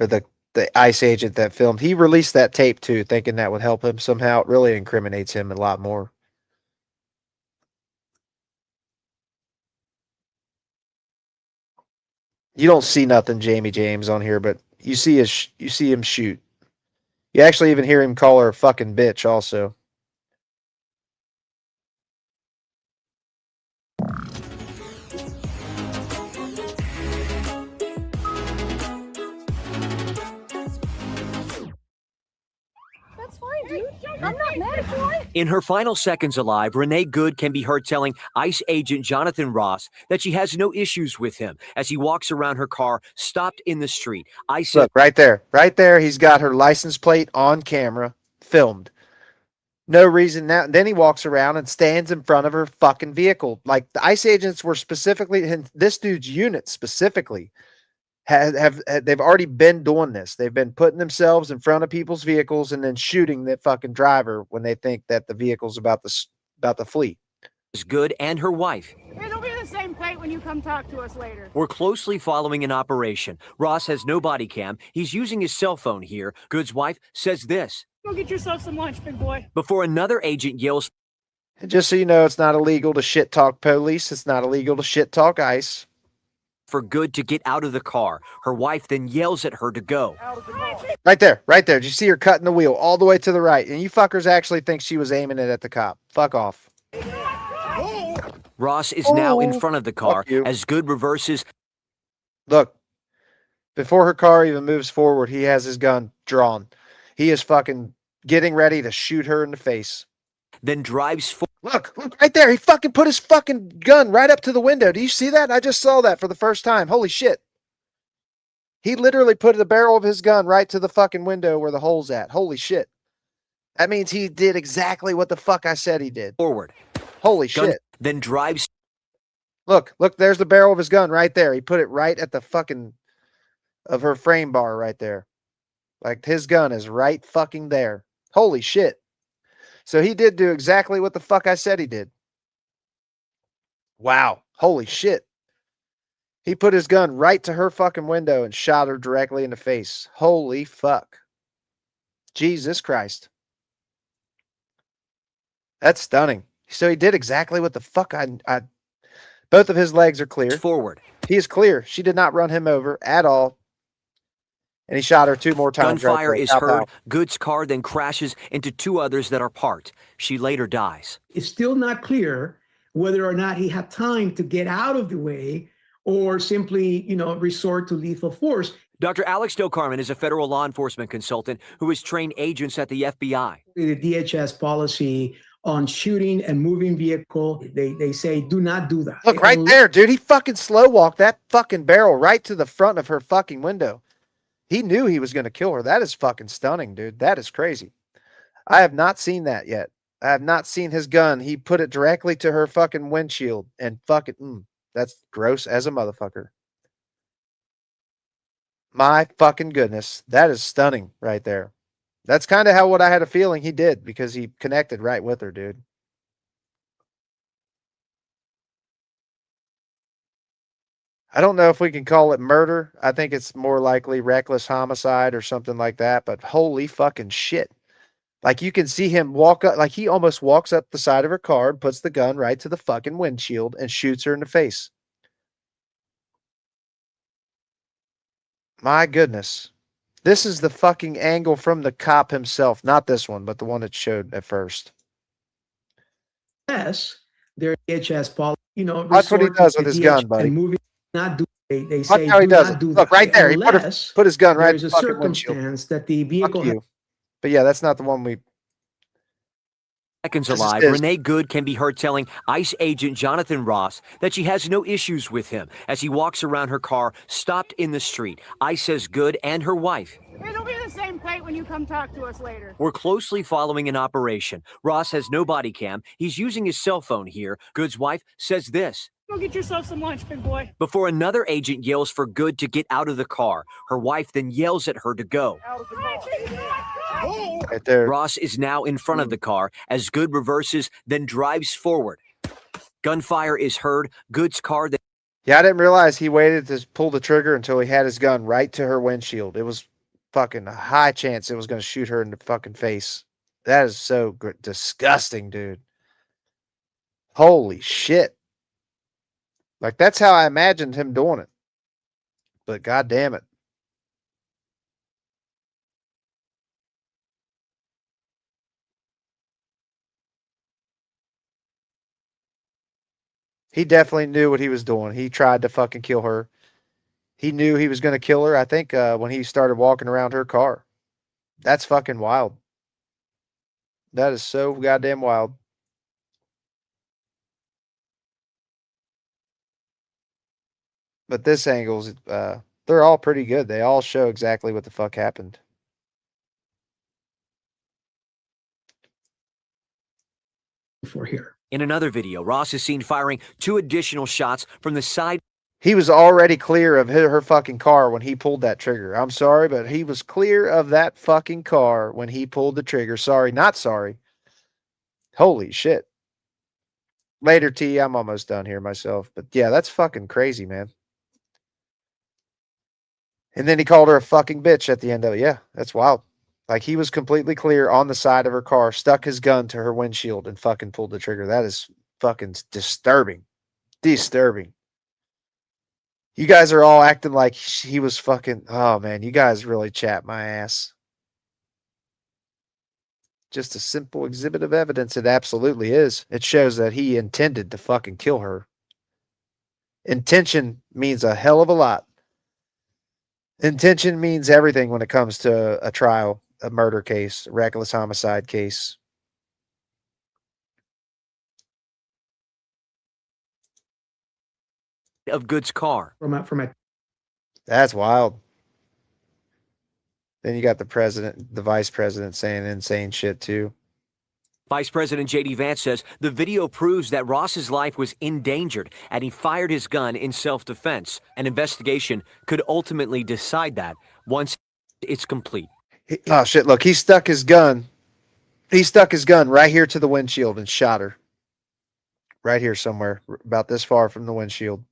Speaker 8: Or the ICE agent that filmed. He released that tape too, thinking that would help him somehow. It really incriminates him a lot more. You don't see nothing, Jamie James, on here, but you see him shoot. You actually even hear him call her a fucking bitch. Also,
Speaker 15: That's fine, dude. I'm not mad at you.
Speaker 16: In her final seconds alive, Renee Good can be heard telling ICE agent Jonathan Ross that she has no issues with him as he walks around her car stopped in the street. ICE
Speaker 8: look right there. He's got her license plate on camera, filmed. No reason now. Then he walks around and stands in front of her fucking vehicle. Like the ICE agents were specifically, this dude's unit specifically, they've already been doing this. They've been putting themselves in front of people's vehicles and then shooting the fucking driver when they think that the vehicle's about to flee.
Speaker 16: Good and her wife
Speaker 15: It'll be the same plate when you come talk to us later.
Speaker 16: were closely following an operation. Ross has no body cam. He's using his cell phone here. Good's wife says this.
Speaker 15: Go get yourself some lunch, big boy.
Speaker 16: Before another agent yells.
Speaker 8: And just so you know, it's not illegal to shit talk police. It's not illegal to shit talk ICE.
Speaker 16: For Good to get out of the car. Her wife then yells at her to go.
Speaker 8: Right there. Did you see her cutting the wheel all the way to the right? And you fuckers actually think she was aiming it at the cop. Fuck off.
Speaker 16: Ross is now in front of the car as Good reverses.
Speaker 8: Look, before her car even moves forward, he has his gun drawn. He is fucking getting ready to shoot her in the face.
Speaker 16: Then drives forward.
Speaker 8: Look right there. He fucking put his fucking gun right up to the window. Do you see that? I just saw that for the first time. Holy shit. He literally put the barrel of his gun right to the fucking window where the hole's at. Holy shit. That means he did exactly what the fuck I said he did.
Speaker 16: Forward.
Speaker 8: Holy shit.
Speaker 16: Then drives.
Speaker 8: Look, there's the barrel of his gun right there. He put it right at the fucking of her frame bar right there. Like his gun is right fucking there. Holy shit. So he did do exactly what the fuck I said he did. Wow. Holy shit. He put his gun right to her fucking window and shot her directly in the face. Holy fuck. Jesus Christ. That's stunning. So he did exactly what the fuck I both of his legs are clear.
Speaker 16: Forward.
Speaker 8: He is clear. She did not run him over at all. And he shot her 2 more times.
Speaker 16: Gunfire
Speaker 8: right
Speaker 16: is heard. Good's car then crashes into 2 others that are parked. She later dies.
Speaker 17: It's still not clear whether or not he had time to get out of the way or simply, resort to lethal force.
Speaker 16: Dr. Alex Del Carmen is a federal law enforcement consultant who has trained agents at the FBI.
Speaker 17: The DHS policy on shooting and moving vehicle, they say do not do that.
Speaker 8: Look right there, dude. He fucking slow walked that fucking barrel right to the front of her fucking window. He knew he was going to kill her. That is fucking stunning, dude. That is crazy. I have not seen that yet. I have not seen his gun. He put it directly to her fucking windshield and fucking, that's gross as a motherfucker. My fucking goodness. That is stunning right there. That's kind of what I had a feeling he did because he connected right with her, dude. I don't know if we can call it murder. I think it's more likely reckless homicide or something like that, but holy fucking shit. Like you can see him walk up, like he almost walks up the side of her car and puts the gun right to the fucking windshield and shoots her in the face. My goodness. This is the fucking angle from the cop himself. Not this one, but the one that showed at first.
Speaker 17: Yes, their DHS policy,
Speaker 8: That's what he does with his gun, buddy.
Speaker 17: Moving, not do. They
Speaker 8: Watch
Speaker 17: say
Speaker 8: how he
Speaker 17: do
Speaker 8: does
Speaker 17: not
Speaker 8: it.
Speaker 17: do
Speaker 8: Look
Speaker 17: that.
Speaker 8: right there. He
Speaker 17: Unless
Speaker 8: put his gun right
Speaker 17: there's
Speaker 8: in
Speaker 17: a
Speaker 8: the fucking windshield.
Speaker 17: circumstance that the vehicle.
Speaker 8: Fuck you. But yeah, that's not the one we.
Speaker 16: Seconds alive, Renee Good can be heard telling ICE agent Jonathan Ross that she has no issues with him as he walks around her car stopped in the street. ICE says Good and her wife
Speaker 15: It'll be the same plate when you come talk to us later.
Speaker 16: were closely following an operation. Ross has no body cam. He's using his cell phone here. Good's wife says this.
Speaker 15: Go get yourself some lunch, big boy.
Speaker 16: Before another agent yells for Good to get out of the car. Her wife then yells at her to go.
Speaker 8: Right there.
Speaker 16: Ross is now in front of the car as Good reverses, then drives forward. Gunfire is heard. Good's car.
Speaker 8: Yeah, I didn't realize he waited to pull the trigger until he had his gun right to her windshield. It was fucking a high chance it was going to shoot her in the fucking face. That is so disgusting, dude. Holy shit. Like, that's how I imagined him doing it. But god damn it. He definitely knew what he was doing. He tried to fucking kill her. He knew he was going to kill her, I think, when he started walking around her car. That's fucking wild. That is so goddamn wild. But this angle's, they're all pretty good. They all show exactly what the fuck happened.
Speaker 17: For here.
Speaker 16: In another video, Ross is seen firing 2 additional shots from the side.
Speaker 8: He was already clear of her fucking car when he pulled that trigger. I'm sorry, but he was clear of that fucking car when he pulled the trigger. Sorry, not sorry. Holy shit. Later, T, I'm almost done here myself. But yeah, that's fucking crazy, man. And then he called her a fucking bitch at the end of it. Yeah, that's wild. Like, he was completely clear on the side of her car, stuck his gun to her windshield, and fucking pulled the trigger. That is fucking disturbing. Disturbing. You guys are all acting like he was fucking... Oh, man, you guys really chat my ass. Just a simple exhibit of evidence. It absolutely is. It shows that he intended to fucking kill her. Intention means a hell of a lot. Intention means everything when it comes to a trial, a murder case, a reckless homicide case.
Speaker 16: Of Good's car.
Speaker 17: From a
Speaker 8: That's wild. Then you got the president, the vice president saying insane shit too.
Speaker 16: Vice President J.D. Vance says the video proves that Ross's life was endangered and he fired his gun in self-defense. An investigation could ultimately decide that once it's complete.
Speaker 8: Oh shit, look, he stuck his gun. He stuck his gun right here to the windshield and shot her. Right here somewhere, about this far from the windshield.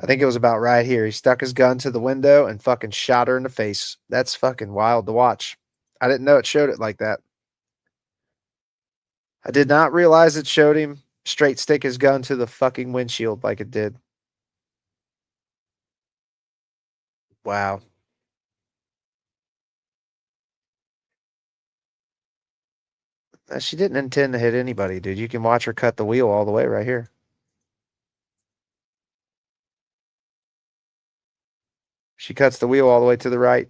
Speaker 8: I think it was about right here. He stuck his gun to the window and fucking shot her in the face. That's fucking wild to watch. I didn't know it showed it like that. I did not realize it showed him straight stick his gun to the fucking windshield like it did. Wow. She didn't intend to hit anybody, dude. You can watch her cut the wheel all the way right here. She cuts the wheel all the way to the right.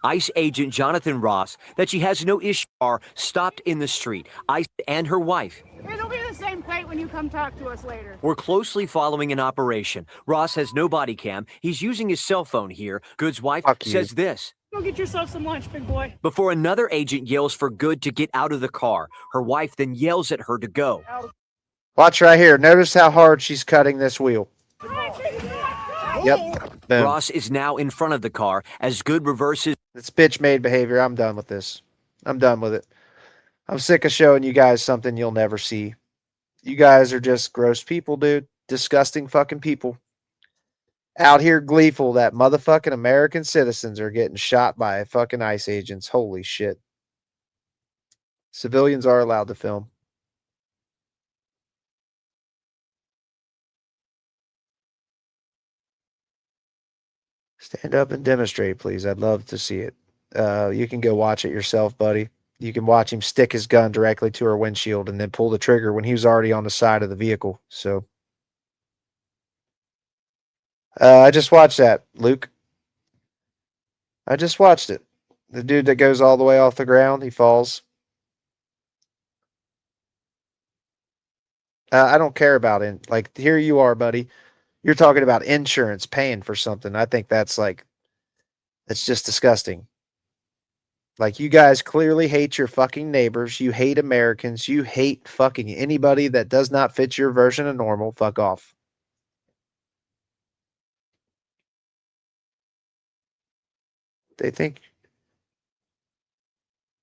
Speaker 16: ICE agent Jonathan Ross that she has no issue are stopped in the street. ICE and her wife.
Speaker 15: It'll be the same plate when you come talk to us later.
Speaker 16: We're closely following an operation. Ross has no body cam. He's using his cell phone here. Good's wife says this.
Speaker 15: Go get yourself some lunch, big boy.
Speaker 16: Before another agent yells for Good to get out of the car. Her wife then yells at her to go.
Speaker 8: Watch right here. Notice how hard she's cutting this wheel. Yep. Boom.
Speaker 16: Ross is now in front of the car as Good reverses.
Speaker 8: It's bitch made behavior. I'm done with this. I'm done with it. I'm sick of showing you guys something you'll never see. You guys are just gross people, dude. Disgusting fucking people. Out here gleeful that motherfucking American citizens are getting shot by fucking ICE agents. Holy shit. Civilians are allowed to film. Stand up and demonstrate, please. I'd love to see it. You can go watch it yourself, buddy. You can watch him stick his gun directly to her windshield and then pull the trigger when he was already on the side of the vehicle. So, I just watched that, Luke. I just watched it. The dude that goes all the way off the ground, he falls. I don't care about it. Like, here you are, buddy. You're talking about insurance paying for something. I think that's just disgusting. Like, you guys clearly hate your fucking neighbors. You hate Americans. You hate fucking anybody that does not fit your version of normal. Fuck off. They think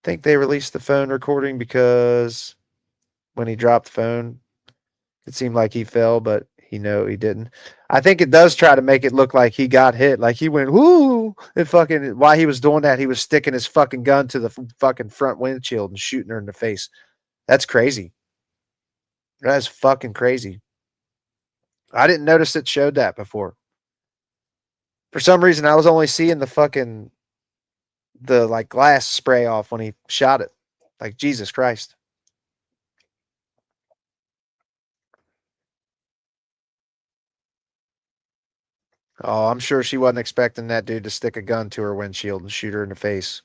Speaker 8: think they released the phone recording because when he dropped the phone, it seemed like he fell, but he didn't. I think it does try to make it look like he got hit, like he went whoo, and fucking while he was doing that, he was sticking his fucking gun to the fucking front windshield and shooting her in the face. That's crazy. That is fucking crazy. I didn't notice it showed that before. For some reason, I was only seeing the like glass spray off when he shot it. Like Jesus Christ. Oh, I'm sure she wasn't expecting that dude to stick a gun to her windshield and shoot her in the face.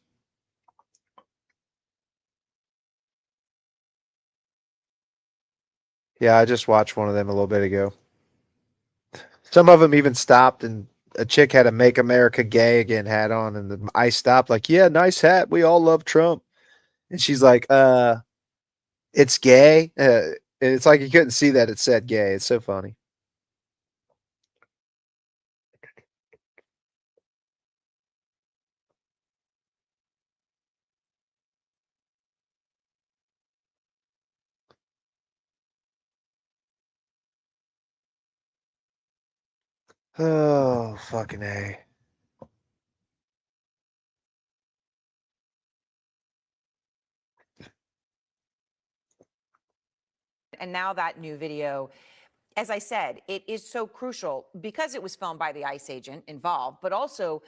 Speaker 8: Yeah, I just watched one of them a little bit ago. Some of them even stopped, and a chick had a "Make America Gay Again" hat on, and the ICE stopped, like, "Yeah, nice hat. We all love Trump." And she's like, it's gay." And it's like you couldn't see that it said gay. It's so funny. Oh, fucking A.
Speaker 18: And now that new video, as I said, it is so crucial because it was filmed by the ICE agent involved, but also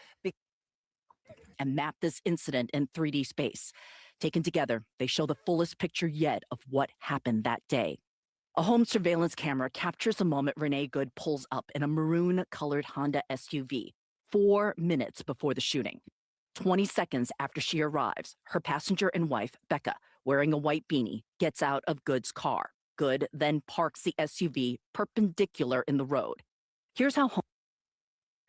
Speaker 19: and map this incident in 3D space. Taken together, they show the fullest picture yet of what happened that day. A home surveillance camera captures the moment Renee Good pulls up in a maroon-colored Honda SUV 4 minutes before the shooting. 20 seconds after she arrives, her passenger and wife, Becca, wearing a white beanie, gets out of Good's car. Good then parks the SUV perpendicular in the road. Here's how home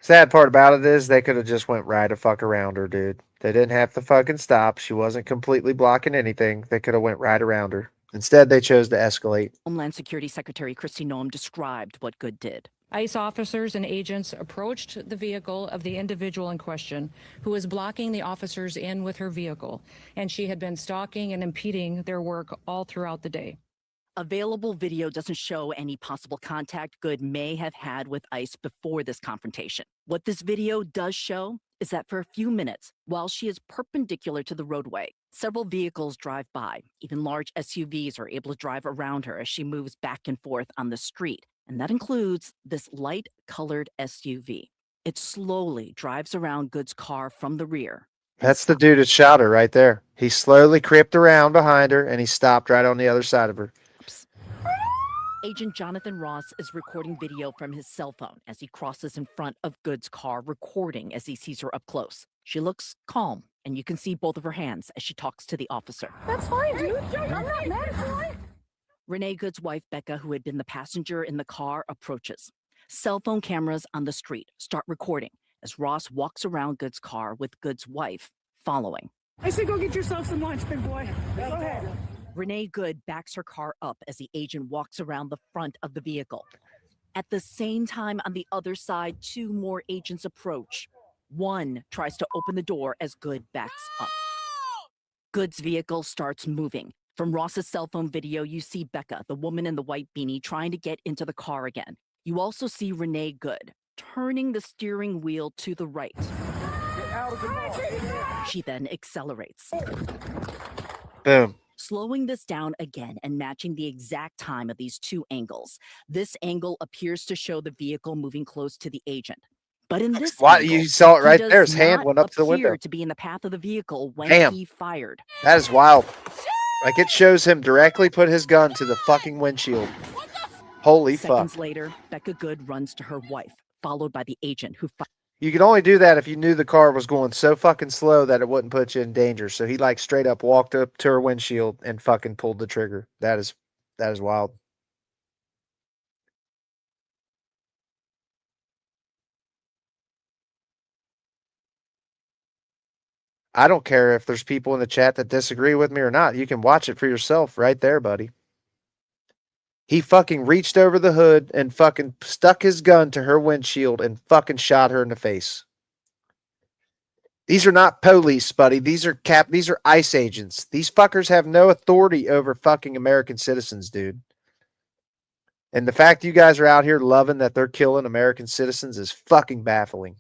Speaker 8: Sad part about it is they could have just went right the fuck around her, dude. They didn't have to fucking stop. She wasn't completely blocking anything. They could have went right around her. Instead, they chose to escalate.
Speaker 19: Homeland Security Secretary Kristi Noem described what Good did.
Speaker 20: ICE officers and agents approached the vehicle of the individual in question, who was blocking the officers in with her vehicle, and she had been stalking and impeding their work all throughout the day.
Speaker 19: Available video doesn't show any possible contact Good may have had with ICE before this confrontation. What this video does show is that for a few minutes, while she is perpendicular to the roadway, several vehicles drive by. Even large SUVs are able to drive around her as she moves back and forth on the street. And that includes this light-colored SUV. It slowly drives around Good's car from the rear.
Speaker 8: That's the dude that shot her right there. He slowly crept around behind her, and he stopped right on the other side of her.
Speaker 19: Agent Jonathan Ross is recording video from his cell phone as he crosses in front of Good's car, recording as he sees her up close. She looks calm, and you can see both of her hands as she talks to the officer.
Speaker 15: That's fine, dude. I'm not mad.
Speaker 19: Renee Good's wife, Becca, who had been the passenger in the car, approaches. Cell phone cameras on the street start recording as Ross walks around Good's car with Good's wife following.
Speaker 15: I say go get yourself some lunch, big boy. Go ahead.
Speaker 19: Renee Good backs her car up as the agent walks around the front of the vehicle. At the same time, on the other side, 2 more agents approach. One tries to open the door as Good backs up. Good's vehicle starts moving. From Ross's cell phone video, you see Becca, the woman in the white beanie, trying to get into the car again. You also see Renee Good turning the steering wheel to the right. She then accelerates.
Speaker 8: Boom.
Speaker 19: Slowing this down again and matching the exact time of these 2 angles. This angle appears to show the vehicle moving close to the agent. But in this
Speaker 8: Why
Speaker 19: angle,
Speaker 8: you saw it right
Speaker 19: he
Speaker 8: there?
Speaker 19: does
Speaker 8: His hand
Speaker 19: not
Speaker 8: went up to the window.
Speaker 19: appear to be in the path of the vehicle when
Speaker 8: Damn.
Speaker 19: he fired.
Speaker 8: That is wild. Like it shows him directly put his gun to the fucking windshield. Holy
Speaker 19: Seconds
Speaker 8: fuck.
Speaker 19: later, Becca Good runs to her wife, followed by the agent who fired.
Speaker 8: You could only do that if you knew the car was going so fucking slow that it wouldn't put you in danger. So he like straight up walked up to her windshield and fucking pulled the trigger. That is wild. I don't care if there's people in the chat that disagree with me or not. You can watch it for yourself right there, buddy. He fucking reached over the hood and fucking stuck his gun to her windshield and fucking shot her in the face. These are not police, buddy. These are ICE agents. These fuckers have no authority over fucking American citizens, dude. And the fact you guys are out here loving that they're killing American citizens is fucking baffling.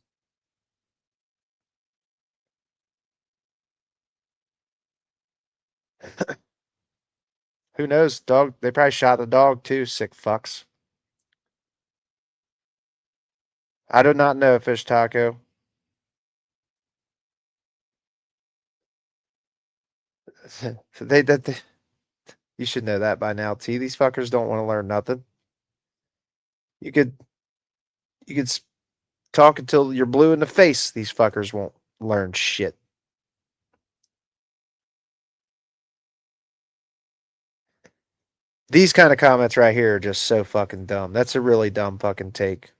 Speaker 8: Who knows? Dog, they probably shot the dog too, sick fucks. I do not know, Fish Taco. they you should know that by now, T. These fuckers don't want to learn nothing. You could talk until you're blue in the face. These fuckers won't learn shit. These kind of comments right here are just so fucking dumb. That's a really dumb fucking take.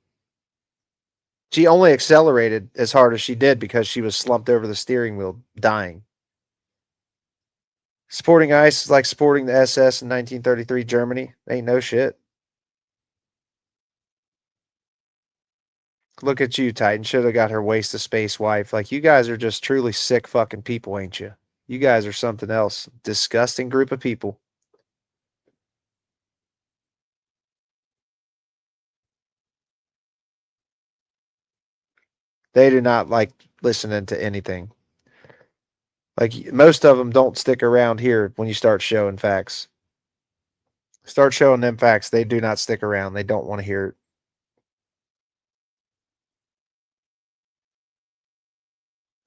Speaker 8: She only accelerated as hard as she did because she was slumped over the steering wheel, dying. Supporting ICE is like supporting the SS in 1933 Germany. Ain't no shit. Look at you, Titan. Should have got her waste of space wife. Like, you guys are just truly sick fucking people, ain't you? You guys are something else. Disgusting group of people. They do not like listening to anything. Like, most of them don't stick around here when you start showing facts. Start showing them facts. They do not stick around. They don't want to hear it.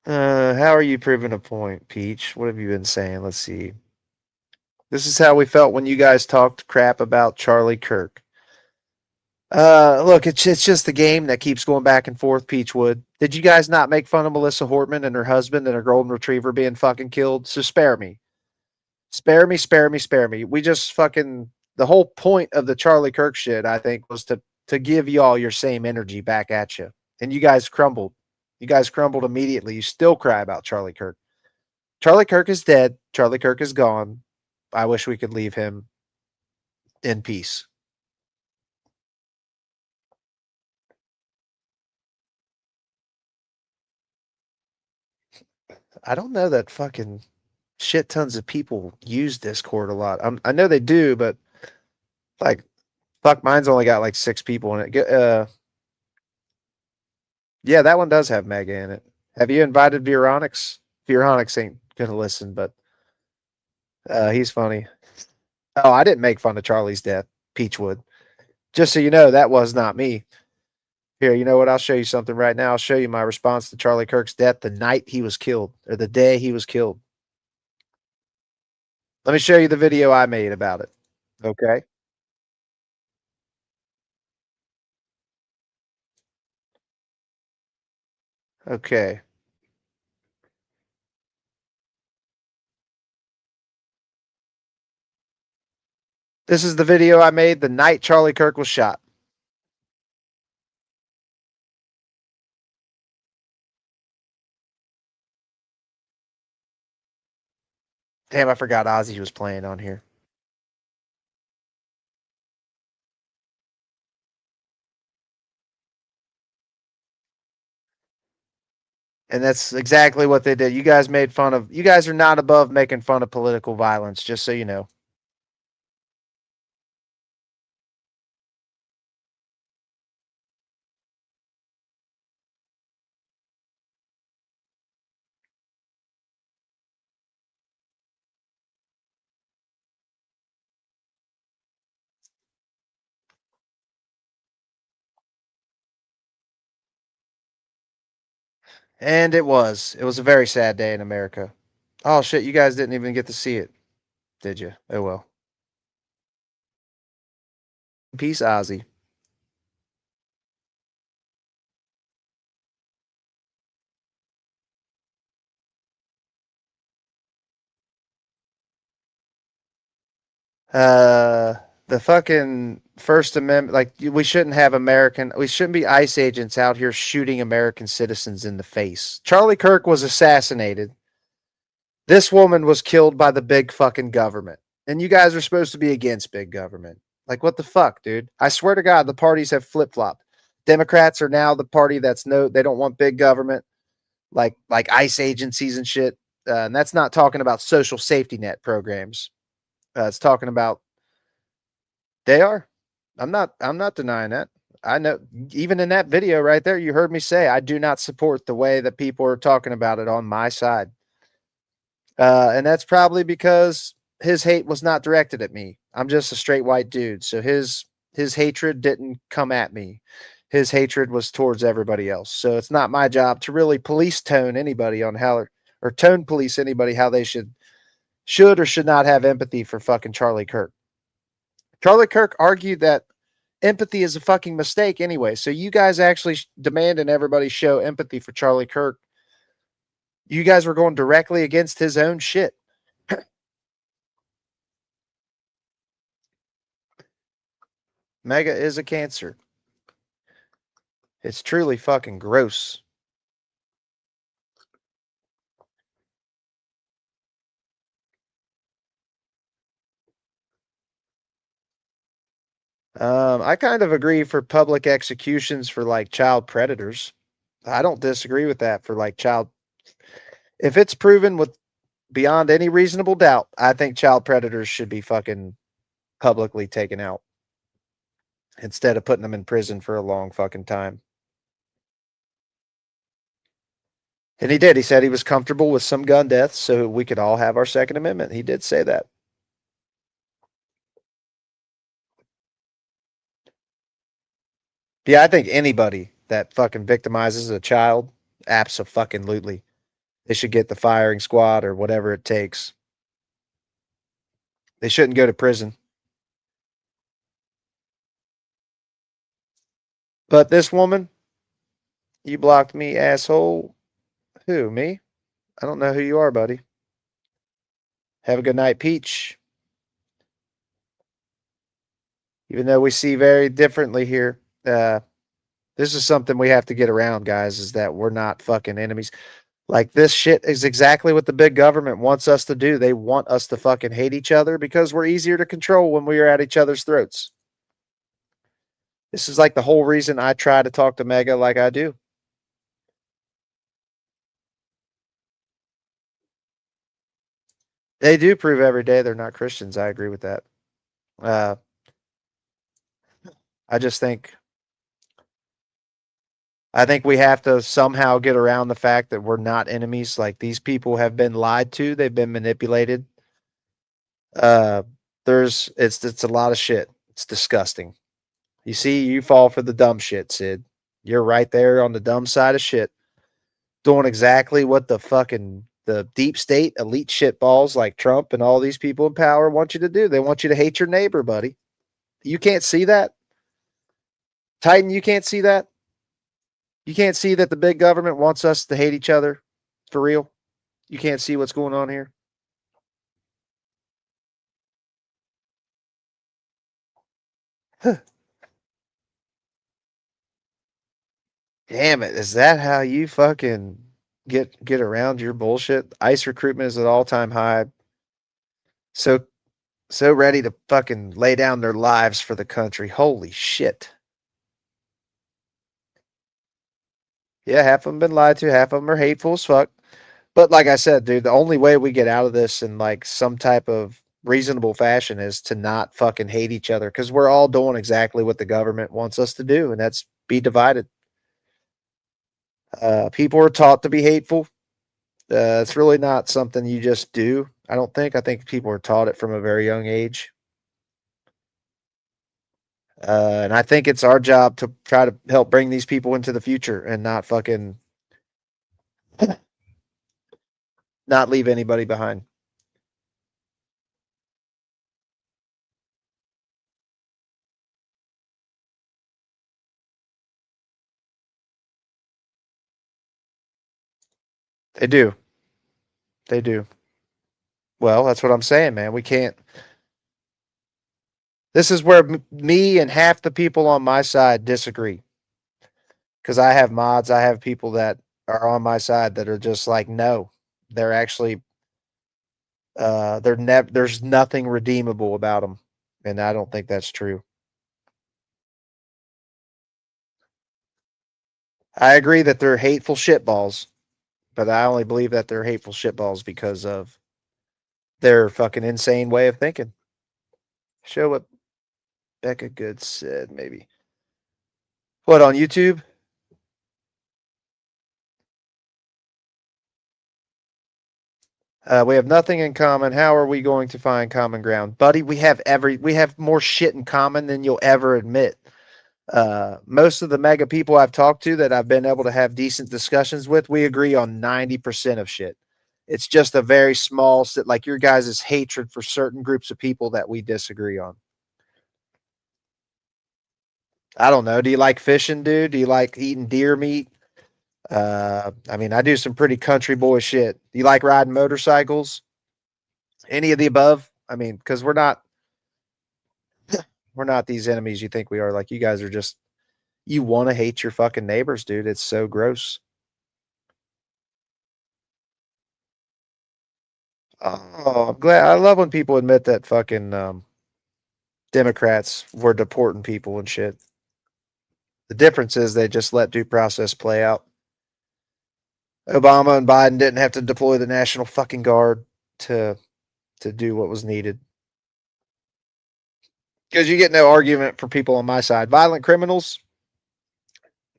Speaker 8: How are you proving a point, Peach? What have you been saying? Let's see. This is how we felt when you guys talked crap about Charlie Kirk. Look, it's just the game that keeps going back and forth, Peachwood. Did you guys not make fun of Melissa Hortman and her husband and her golden retriever being fucking killed? So spare me. Spare me, spare me, spare me. We just fucking, the whole point of the Charlie Kirk shit, I think, was to give y'all your same energy back at you. And you guys crumbled. You guys crumbled immediately. You still cry about Charlie Kirk. Charlie Kirk is dead. Charlie Kirk is gone. I wish we could leave him in peace. I don't know that fucking shit tons of people use Discord a lot. I know they do, but like, fuck, mine's only got like 6 people in it. Yeah, that one does have Mega in it. Have you invited Veronix? Veronix ain't gonna listen, but he's funny. Oh, I didn't make fun of Charlie's death, Peachwood. Just so you know, that was not me. Here, you know what? I'll show you something right now. I'll show you my response to Charlie Kirk's death the night he was killed, or the day he was killed. Let me show you the video I made about it. Okay. Okay. This is the video I made the night Charlie Kirk was shot. Damn, I forgot Ozzy was playing on here. And that's exactly what they did. You guys made fun of, you guys are not above making fun of political violence, just so you know. And it was a very sad day in America. Oh shit, you guys didn't even get to see it, did you? Oh well. Peace, Ozzy. The fucking First Amendment, like, we shouldn't have we shouldn't be ICE agents out here shooting American citizens in the face. Charlie Kirk was assassinated. This woman was killed by the big fucking government. And you guys are supposed to be against big government. Like, what the fuck, dude? I swear to God, the parties have flip-flopped. Democrats are now the party that's they don't want big government. like ICE agencies and shit. And that's not talking about social safety net programs. It's talking about they are. I'm not denying that. I know even in that video right there, you heard me say I do not support the way that people are talking about it on my side. And that's probably because his hate was not directed at me. I'm just a straight white dude. So his hatred didn't come at me. His hatred was towards everybody else. So it's not my job to really police tone anybody on how or tone police anybody how they should or should not have empathy for fucking Charlie Kirk. Charlie Kirk argued that empathy is a fucking mistake anyway. So you guys actually demanding everybody show empathy for Charlie Kirk. You guys were going directly against his own shit. Mega is a cancer. It's truly fucking gross. I kind of agree for public executions for like child predators. I don't disagree with that for like child. If it's proven with beyond any reasonable doubt, I think child predators should be fucking publicly taken out instead of putting them in prison for a long fucking time. And he did. He said he was comfortable with some gun deaths so we could all have our Second Amendment. He did say that. Yeah, I think anybody that fucking victimizes a child, abso-fucking-lutely, they should get the firing squad or whatever it takes. They shouldn't go to prison. But this woman, you blocked me, asshole. Who, me? I don't know who you are, buddy. Have a good night, Peach. Even though we see very differently here, this is something we have to get around, guys, is that we're not fucking enemies. Like, this shit is exactly what the big government wants us to do. They want us to fucking hate each other because we're easier to control when we are at each other's throats. This is like the whole reason I try to talk to Mega like I do. They do prove every day they're not Christians. I agree with that. I just think we have to somehow get around the fact that we're not enemies. Like, these people have been lied to, they've been manipulated. It's a lot of shit. It's disgusting. You see, you fall for the dumb shit, Sid. You're right there on the dumb side of shit, doing exactly what the deep state elite shitballs like Trump and all these people in power want you to do. They want you to hate your neighbor, buddy. You can't see that? Titan, you can't see that? You can't see that the big government wants us to hate each other for real? You can't see what's going on here? Damn it. Is that how you fucking get around your bullshit? ICE recruitment is at all-time high. So ready to fucking lay down their lives for the country. Holy shit. Yeah, half of them been lied to, half of them are hateful as fuck. But like I said, dude, the only way we get out of this in like some type of reasonable fashion is to not fucking hate each other, because we're all doing exactly what the government wants us to do, and that's be divided. People are taught to be hateful. It's really not something you just do. I don't think. I think people are taught it from a very young age. And I think it's our job to try to help bring these people into the future and not fucking not leave anybody behind. They do. They do. Well, that's what I'm saying, man. We can't. This is where me and half the people on my side disagree. Because I have mods, I have people that are on my side that are just like, no, they're actually, there's nothing redeemable about them, and I don't think that's true. I agree that they're hateful shitballs, But I only believe that they're hateful shitballs because of their fucking insane way of thinking. Show what Becca Good said, maybe. What, on YouTube? We have nothing in common. How are we going to find common ground? Buddy, we have more shit in common than you'll ever admit. Most of the mega people I've talked to that I've been able to have decent discussions with, we agree on 90% of shit. It's just a very small, like your guys' hatred for certain groups of people that we disagree on. I don't know. Do you like fishing, dude? Do you like eating deer meat? I mean, I do some pretty country boy shit. Do you like riding motorcycles? Any of the above? I mean, because we're not these enemies you think we are. Like you guys are just you want to hate your fucking neighbors, dude. It's so gross. Oh, I'm glad. I love when people admit that fucking Democrats were deporting people and shit. The difference is they just let due process play out. Obama and Biden didn't have to deploy the National fucking Guard to do what was needed. Because you get no argument for people on my side. Violent criminals,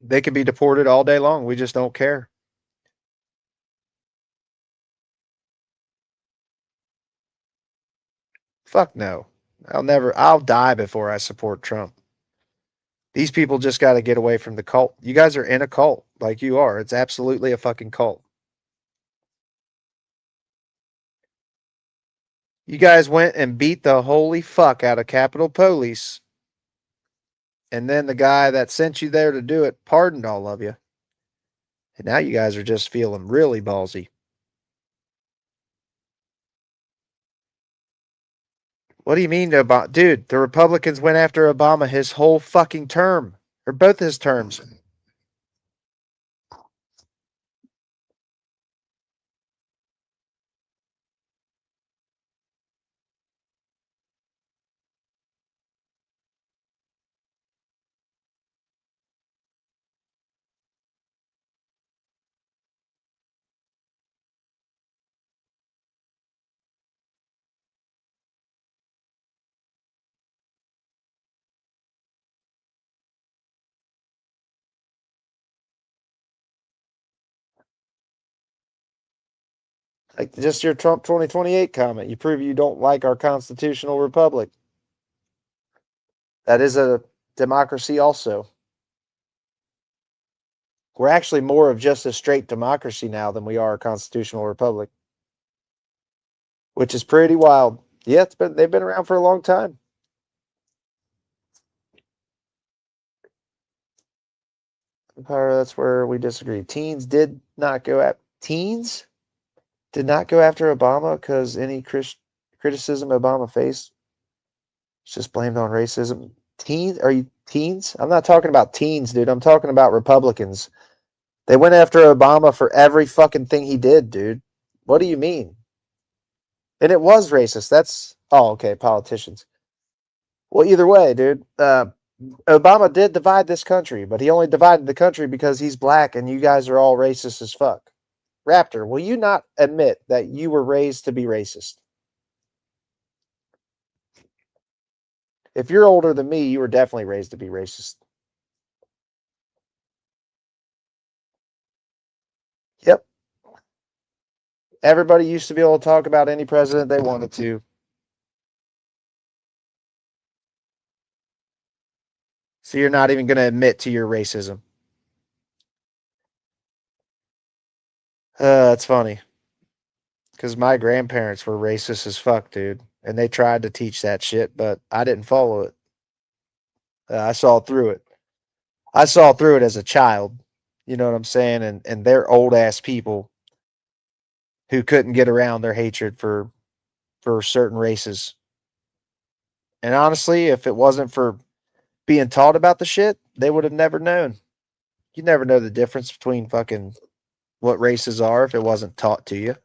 Speaker 8: they can be deported all day long. We just don't care. Fuck no. I'll die before I support Trump. These people just got to get away from the cult. You guys are in a cult like you are. It's absolutely a fucking cult. You guys went and beat the holy fuck out of Capitol Police. And then the guy that sent you there to do it pardoned all of you. And now you guys are just feeling really ballsy. What do you mean, Obama? Dude, the Republicans went after Obama his whole fucking term, or both his terms. Like just your Trump 2028 comment. You prove you don't like our constitutional republic. That is a democracy also. We're actually more of just a straight democracy now than we are a constitutional republic. Which is pretty wild. Yeah, they've been around for a long time. Empire, that's where we disagree. Teens did not go after Obama because any criticism Obama faced was just blamed on racism. Teens? Are you teens? I'm not talking about teens, dude. I'm talking about Republicans. They went after Obama for every fucking thing he did, dude. What do you mean? And it was racist. Okay, politicians. Well, either way, dude. Obama did divide this country, but he only divided the country because he's black and you guys are all racist as fuck. Raptor, will you not admit that you were raised to be racist? If you're older than me, you were definitely raised to be racist. Yep. Everybody used to be able to talk about any president they wanted to. So you're not even going to admit to your racism. That's funny. Because my grandparents were racist as fuck, dude. And they tried to teach that shit, but I didn't follow it. I saw through it. I saw through it as a child. You know what I'm saying? And they're old ass people who couldn't get around their hatred for certain races. And honestly, if it wasn't for being taught about the shit, they would have never known. You never know the difference between fucking what races are if it wasn't taught to you.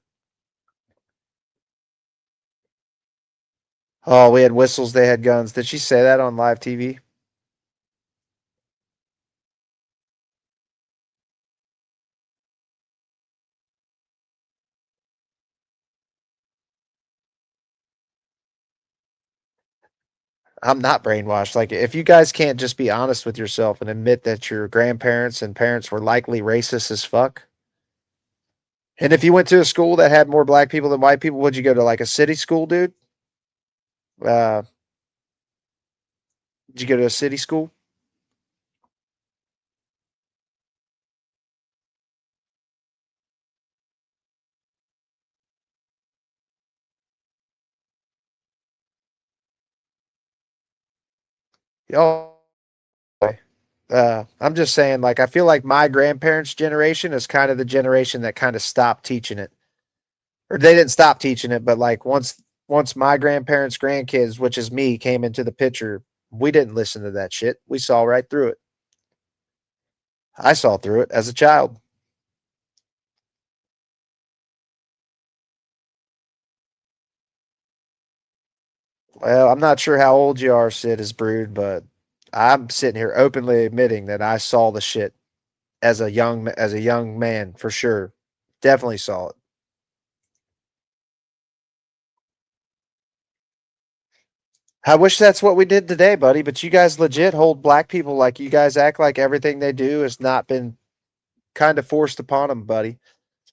Speaker 8: Oh, we had whistles, they had guns. Did she say that on live TV? I'm not brainwashed. Like, if you guys can't just be honest with yourself and admit that your grandparents and parents were likely racist as fuck, and if you went to a school that had more black people than white people, would you go to like a city school, dude? Uh, did you go to a city school? Oh, I'm just saying, like, I feel like my grandparents' generation is kind of the generation that kind of stopped teaching it, or they didn't stop teaching it, but like once my grandparents' grandkids, which is me, came into the picture, we didn't listen to that shit. We saw right through it. I saw through it as a child. Well, I'm not sure how old you are, Sid is Brood, but I'm sitting here openly admitting that I saw the shit as a young man for sure. Definitely saw it. I wish that's what we did today, buddy, but you guys legit hold black people like you guys act like everything they do has not been kind of forced upon them, buddy.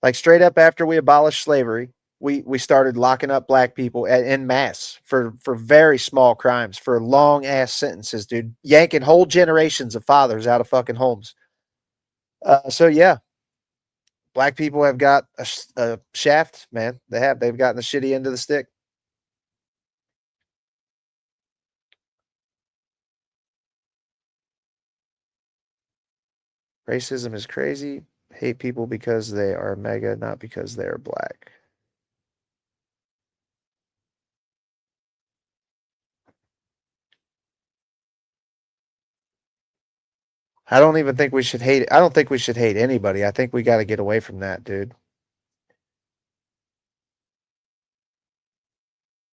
Speaker 8: Like straight up after we abolished slavery, we started locking up black people en masse for very small crimes, for long ass sentences, dude, yanking whole generations of fathers out of fucking homes. So yeah, black people have got a shaft, man. They've gotten the shitty end of the stick. Racism is crazy. Hate people because they are mega, not because they are black. I don't even think we should hate. I don't think we should hate anybody. I think we got to get away from that, dude.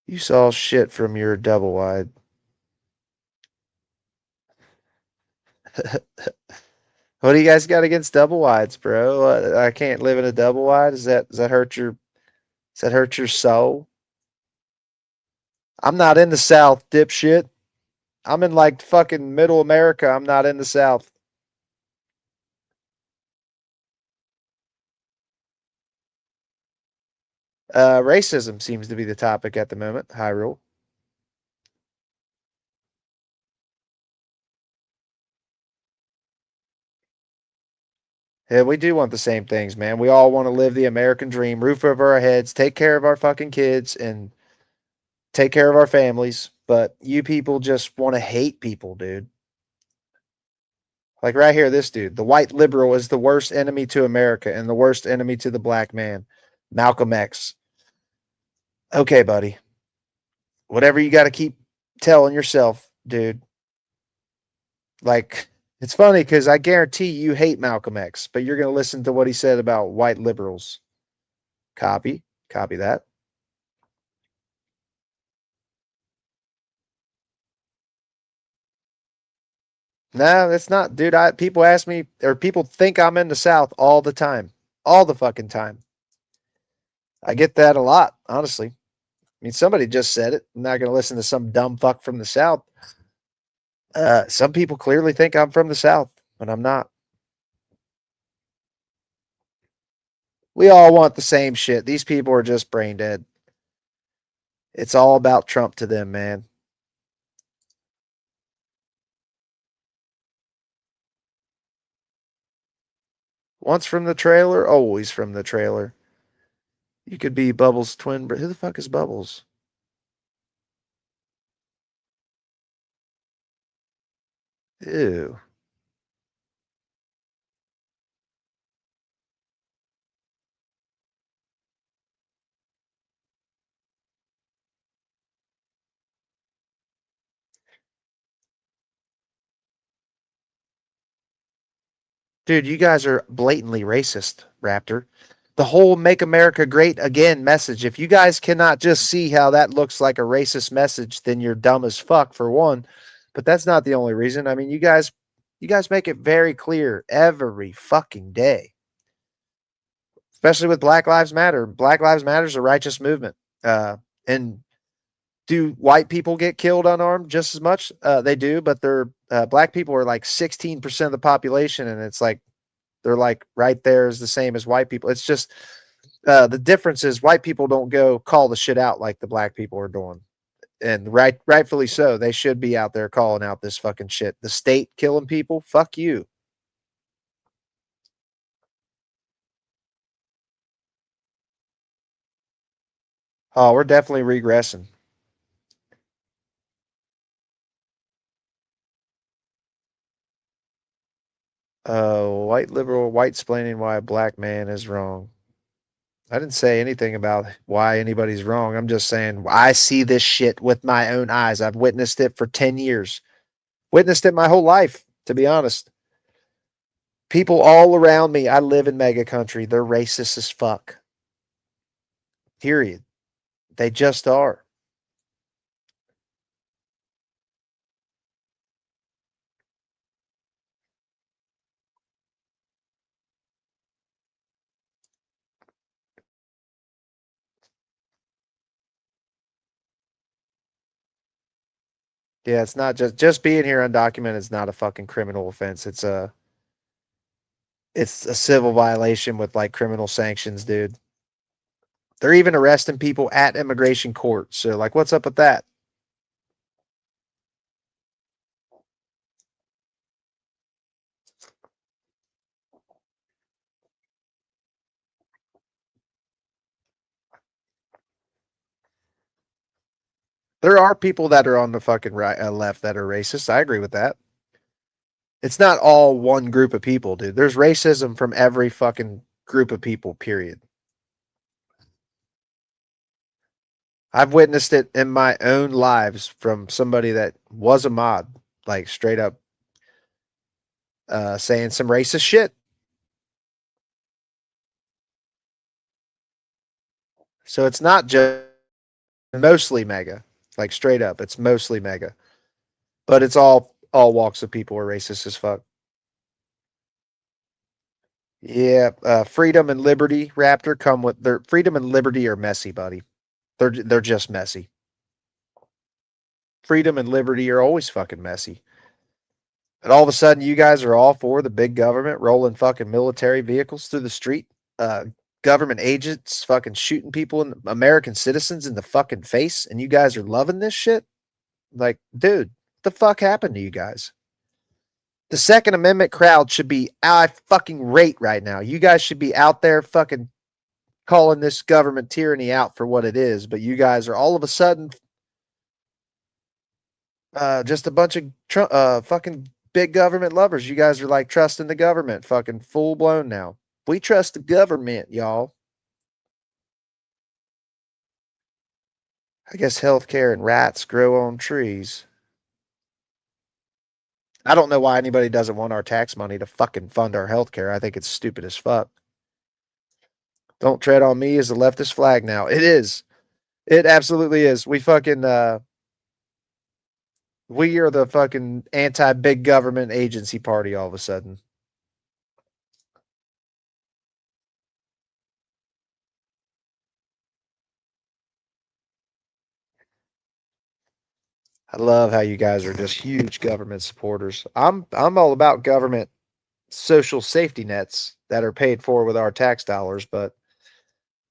Speaker 8: You saw shit from your double wide. What do you guys got against double wides, bro? I can't live in a double wide. Does that hurt your soul? I'm not in the South, dipshit. I'm in like fucking middle America. I'm not in the South. Racism seems to be the topic at the moment. Hyrule. Yeah, we do want the same things, man. We all want to live the American dream, roof over our heads, take care of our fucking kids, and take care of our families. But you people just want to hate people, dude. Like right here, this dude, the white liberal is the worst enemy to America and the worst enemy to the black man. Malcolm X. Okay, buddy. Whatever you got to keep telling yourself, dude. Like, it's funny because I guarantee you hate Malcolm X, but you're going to listen to what he said about white liberals. Copy. Copy that. No, it's not, dude. People ask me, or people think I'm in the South all the time, all the fucking time. I get that a lot, honestly. I mean, somebody just said it. I'm not going to listen to some dumb fuck from the South. Some people clearly think I'm from the South, but I'm not. We all want the same shit. These people are just brain dead. It's all about Trump to them, man. Once from the trailer, always from the trailer. You could be Bubbles' twin, but who the fuck is Bubbles? Ew. Dude, you guys are blatantly racist, Raptor. The whole Make America Great Again message, if you guys cannot just see how that looks like a racist message, then you're dumb as fuck for one. But that's not the only reason. I mean, you guys make it very clear every fucking day. Especially with Black Lives Matter. Black Lives Matter is a righteous movement. And Do white people get killed unarmed just as much? They do, but they're black people are like 16% of the population, and it's like they're like right there is the same as white people. It's just the difference is white people don't go call the shit out like the black people are doing. And rightfully so. They should be out there calling out this fucking shit. The state killing people, fuck you. Oh, we're definitely regressing. White liberal, white splaining why a black man is wrong. I didn't say anything about why anybody's wrong. I'm just saying I see this shit with my own eyes. I've witnessed it for 10 years. Witnessed it my whole life, to be honest. People all around me, I live in mega country. They're racist as fuck. Period. They just are. Yeah, it's not just being here undocumented is not a fucking criminal offense. It's a civil violation with like criminal sanctions, dude. They're even arresting people at immigration court. So like what's up with that? There are people that are on the fucking right left that are racist. I agree with that. It's not all one group of people, dude. There's racism from every fucking group of people, period. I've witnessed it in my own lives from somebody that was a mod, like straight up saying some racist shit. So it's not just mostly mega, like straight up. It's mostly mega, but it's all walks of people are racist as fuck. Yeah, freedom and liberty, Raptor, come with their freedom and liberty are messy, buddy. They're just messy. Freedom and liberty are always fucking messy. And all of a sudden, you guys are all for the big government rolling fucking military vehicles through the street, uh, government agents fucking shooting people and American citizens in the fucking face, and you guys are loving this shit. Like, dude, what the fuck happened to you guys? The Second Amendment crowd should be at fucking rate right now. You guys should be out there fucking calling this government tyranny out for what it is, but you guys are all of a sudden just a bunch of fucking big government lovers. You guys are like trusting the government, fucking full blown now. We trust the government, y'all. I guess healthcare and rats grow on trees. I don't know why anybody doesn't want our tax money to fucking fund our healthcare. I think it's stupid as fuck. Don't tread on me is a leftist flag now. It is. It absolutely is. We fucking we are the fucking anti big government agency party all of a sudden. I love how you guys are just huge government supporters. I'm all about government social safety nets that are paid for with our tax dollars, but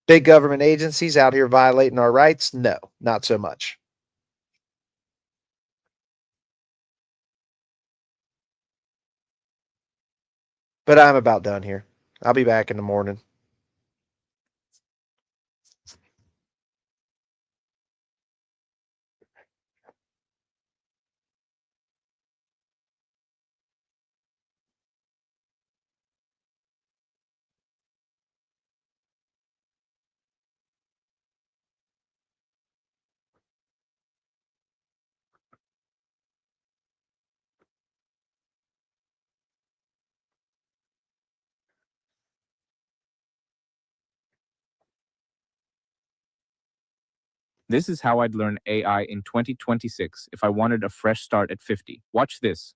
Speaker 8: big government agencies out here violating our rights? No, not so much. But I'm about done here. I'll be back in the morning.
Speaker 21: This is how I'd learn AI in 2026 if I wanted a fresh start at 50. Watch this.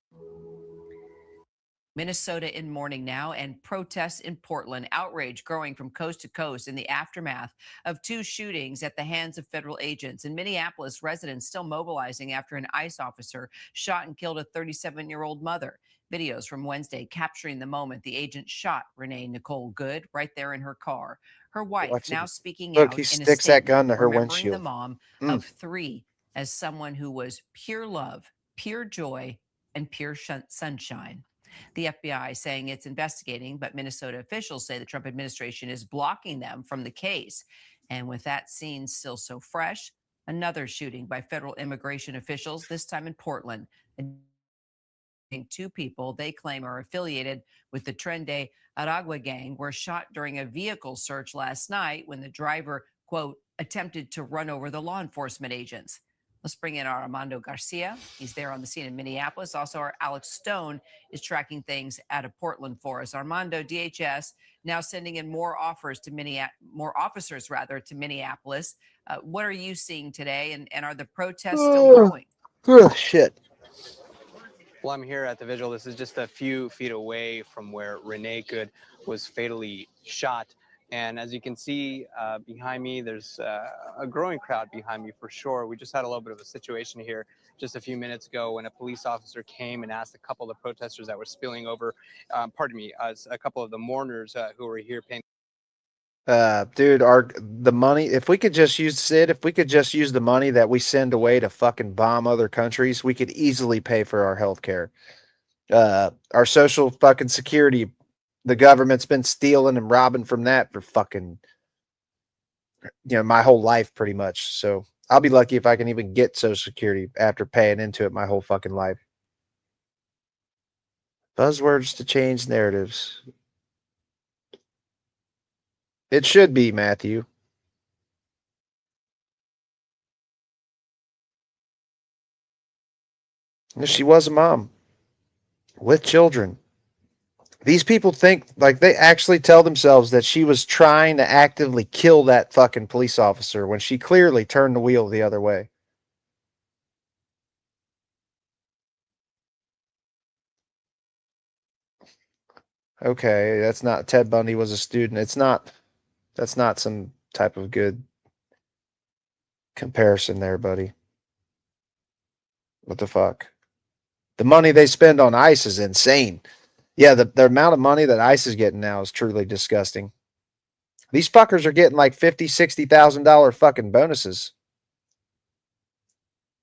Speaker 7: Minnesota in mourning now, and protests in Portland. Outrage growing from coast to coast in the aftermath of 2 shootings at the hands of federal agents. In Minneapolis, residents still mobilizing after an ICE officer shot and killed a 37-year-old mother. Videos from Wednesday capturing the moment the agent shot Renee Nicole Good right there in her car. Her wife
Speaker 8: Watch
Speaker 7: now
Speaker 8: it.
Speaker 7: speaking
Speaker 8: Look,
Speaker 7: out
Speaker 8: he
Speaker 7: in a
Speaker 8: sticks that gun
Speaker 7: statement,
Speaker 8: to her
Speaker 7: remembering the
Speaker 8: windshield.
Speaker 7: mom of 3 as someone who was pure love, pure joy, and pure sunshine. The FBI saying it's investigating, but Minnesota officials say the Trump administration is blocking them from the case. And with that scene still so fresh, another shooting by federal immigration officials, this time in Portland. 2 people they claim are affiliated with the Trende Aragua gang were shot during a vehicle search last night when the driver, quote, attempted to run over the law enforcement agents. Let's bring in our Armando Garcia. He's there on the scene in Minneapolis. Also, our Alex Stone is tracking things out of Portland for us. Armando, DHS now sending in more officers to Minneapolis. What are you seeing today, and are the protests still growing?
Speaker 8: Oh, shit.
Speaker 22: Well, I'm here at the vigil. This is just a few feet away from where Renee Good was fatally shot. And as you can see behind me, there's a growing crowd behind me for sure. We just had a little bit of a situation here just a few minutes ago when a police officer came and asked a couple of protesters that were spilling over, a couple of the mourners who were here paying.
Speaker 8: Dude, the money, if we could just use the money that we send away to fucking bomb other countries, we could easily pay for our health care. Our social fucking security, the government's been stealing and robbing from that for fucking, my whole life pretty much. So I'll be lucky if I can even get social security after paying into it my whole fucking life. Buzzwords to change narratives. It should be, Matthew. She was a mom with children. These people think, like, they actually tell themselves that she was trying to actively kill that fucking police officer when she clearly turned the wheel the other way. Okay, that's not Ted Bundy was a student. That's not some type of good comparison there, buddy. What the fuck? The money they spend on ICE is insane. Yeah, the amount of money that ICE is getting now is truly disgusting. These fuckers are getting like $50,000-$60,000 fucking bonuses.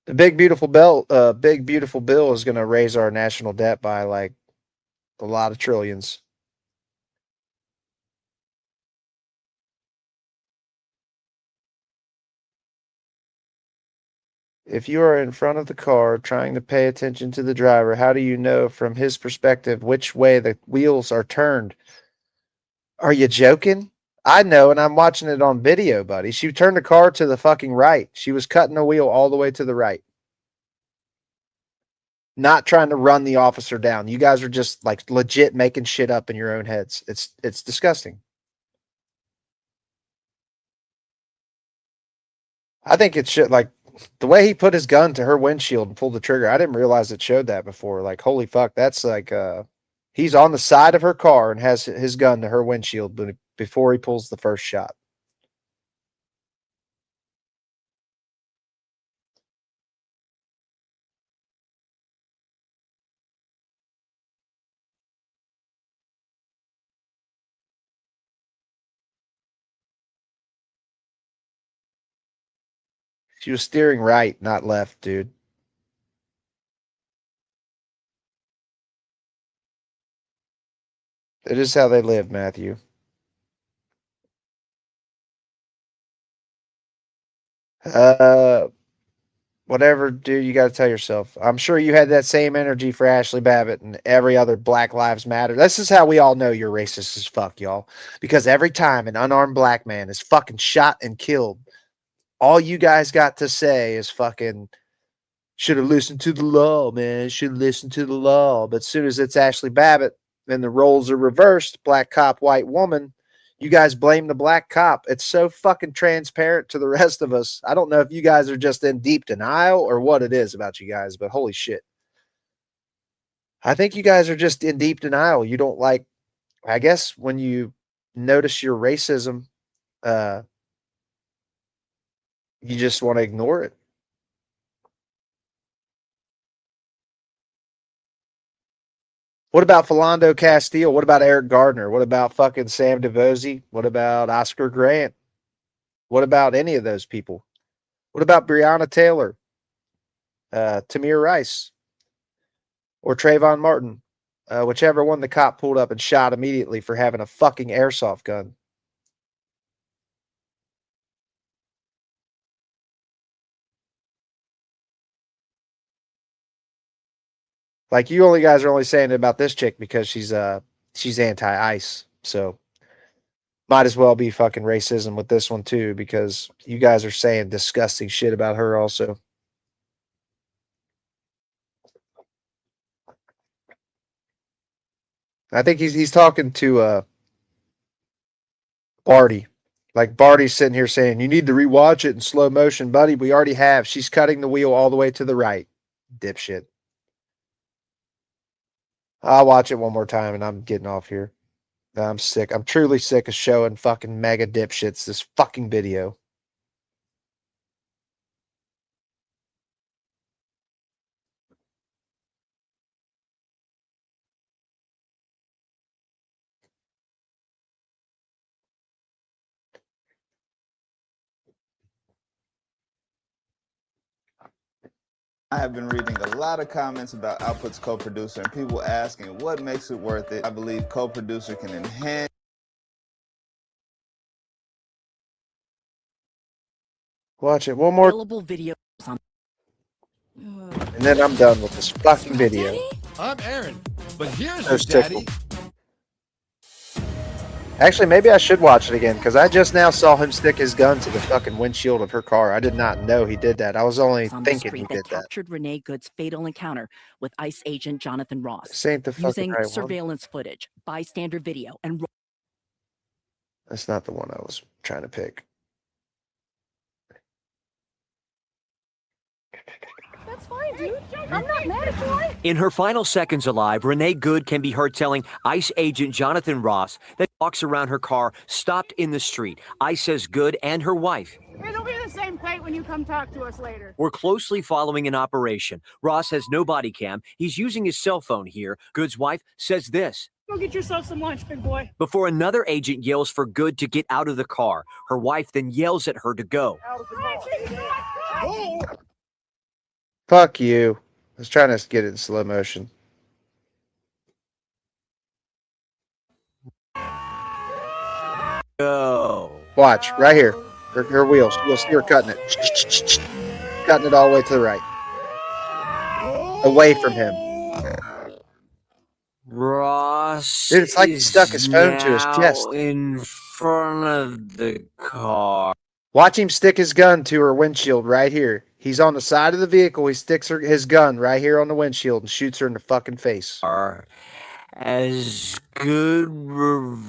Speaker 8: The big beautiful bill is going to raise our national debt by like a lot of trillions. If you are in front of the car trying to pay attention to the driver, how do you know from his perspective which way the wheels are turned? Are you joking? I know, and I'm watching it on video, buddy. She turned the car to the fucking right. She was cutting the wheel all the way to the right. Not trying to run the officer down. You guys are just like legit making shit up in your own heads. It's disgusting. I think it should, like, the way he put his gun to her windshield and pulled the trigger. I didn't realize it showed that before. Like, holy fuck, that's like he's on the side of her car and has his gun to her windshield before he pulls the first shot. She was steering right, not left, dude. It is how they live, Matthew. Whatever, dude, you got to tell yourself. I'm sure you had that same energy for Ashley Babbitt and every other Black Lives Matter. This is how we all know you're racist as fuck, y'all. Because every time an unarmed black man is fucking shot and killed, all you guys got to say is fucking, should have listened to the law, man. Should have listened to the law. But as soon as it's Ashley Babbitt and the roles are reversed, black cop, white woman, you guys blame the black cop. It's so fucking transparent to the rest of us. I don't know if you guys are just in deep denial or what it is about you guys, but holy shit. I think you guys are just in deep denial. You don't like, I guess, when you notice your racism, you just want to ignore it. What about Philando Castile? What about Eric Gardner? What about fucking Sam DeVozy? What about Oscar Grant? What about any of those people? What about Breonna Taylor, Tamir Rice, or Trayvon Martin? Whichever one the cop pulled up and shot immediately for having a fucking airsoft gun. Like you only guys are only saying it about this chick because she's anti-ICE. So might as well be fucking racism with this one too, because you guys are saying disgusting shit about her also. I think he's talking to Barty. Like Barty's sitting here saying, you need to rewatch it in slow motion, buddy. We already have. She's cutting the wheel all the way to the right. Dipshit. I'll watch it one more time and I'm getting off here. I'm sick. I'm truly sick of showing fucking mega dipshits this fucking video.
Speaker 2: I have been reading a lot of comments about Output's co-producer and people asking what makes it worth it. I believe co-producer can enhance.
Speaker 8: Watch it one more.
Speaker 19: Available videos on.
Speaker 8: And then I'm done with this fucking video.
Speaker 4: I'm Aaron, but here's
Speaker 8: Those
Speaker 4: your daddy.
Speaker 8: tickle. Actually, maybe I should watch it again because I just now saw him stick his gun to the fucking windshield of her car. I did not know he did that. I was only
Speaker 19: On the
Speaker 8: thinking
Speaker 19: street
Speaker 8: he
Speaker 19: that
Speaker 8: did that.
Speaker 19: captured Renee Good's fatal encounter with ICE agent Jonathan Ross.
Speaker 8: This ain't the fucking
Speaker 19: using
Speaker 8: right one.
Speaker 19: surveillance footage, bystander video, and
Speaker 8: That's not the one I was trying to pick.
Speaker 15: That's fine, dude. I'm not mad at you.
Speaker 16: In her final seconds alive, Renee Good can be heard telling ICE agent Jonathan Ross that walks around her car stopped in the street. ICE says Good and her wife
Speaker 15: It'll be the same plate when you come talk to us later.
Speaker 16: were closely following an operation. Ross has no body cam. He's using his cell phone here. Good's wife says this.
Speaker 15: Go get yourself some lunch, big boy.
Speaker 16: Before another agent yells for Good to get out of the car. Her wife then yells at her to go.
Speaker 8: Fuck you. I was trying to get it in slow motion.
Speaker 16: Go.
Speaker 8: Watch, right here. Her wheels. You'll see her cutting it. Cutting it all the way to the right. Away from him.
Speaker 16: Ross
Speaker 8: Dude, it's like he stuck his phone to his
Speaker 16: now
Speaker 8: chest.
Speaker 16: in front of the car.
Speaker 8: Watch him stick his gun to her windshield right here. He's on the side of the vehicle. He sticks his gun right here on the windshield and shoots her in the fucking face.
Speaker 16: As Good reverses,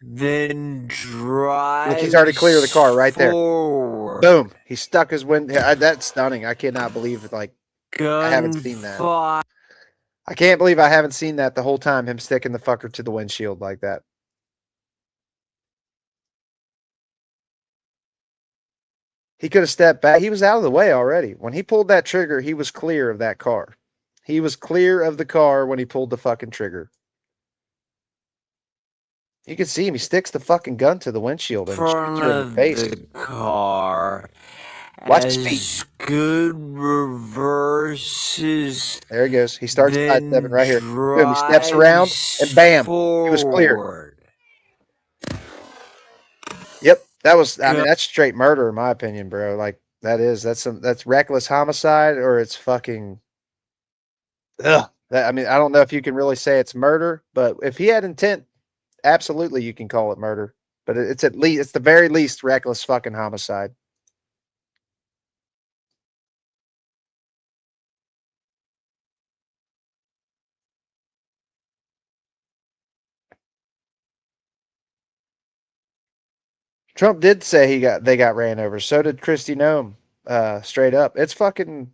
Speaker 16: then drives.
Speaker 8: Look, he's already clear of the car right there.
Speaker 16: Forward.
Speaker 8: Boom. He stuck his wind. That's stunning. I cannot believe I haven't seen that. I can't believe I haven't seen that the whole time, him sticking the fucker to the windshield like that. He could have stepped back. He was out of the way already. When he pulled that trigger, he was clear of that car. He was clear of the car when he pulled the fucking trigger. You can see him. He sticks the fucking gun to the windshield and shoots her in the face.
Speaker 16: The car.
Speaker 8: Watch his feet.
Speaker 16: Good reverses.
Speaker 8: There he goes. He starts
Speaker 16: then
Speaker 8: sidestepping right here. Boom. He steps around and bam. He was clear. Yep. That was, I mean, that's straight murder in my opinion, bro. Like that's reckless homicide or it's fucking, ugh. I mean, I don't know if you can really say it's murder, but if he had intent, absolutely you can call it murder. But it's at least, it's the very least reckless fucking homicide. Trump did say they got ran over. So did Kristi Noem. Straight up. It's fucking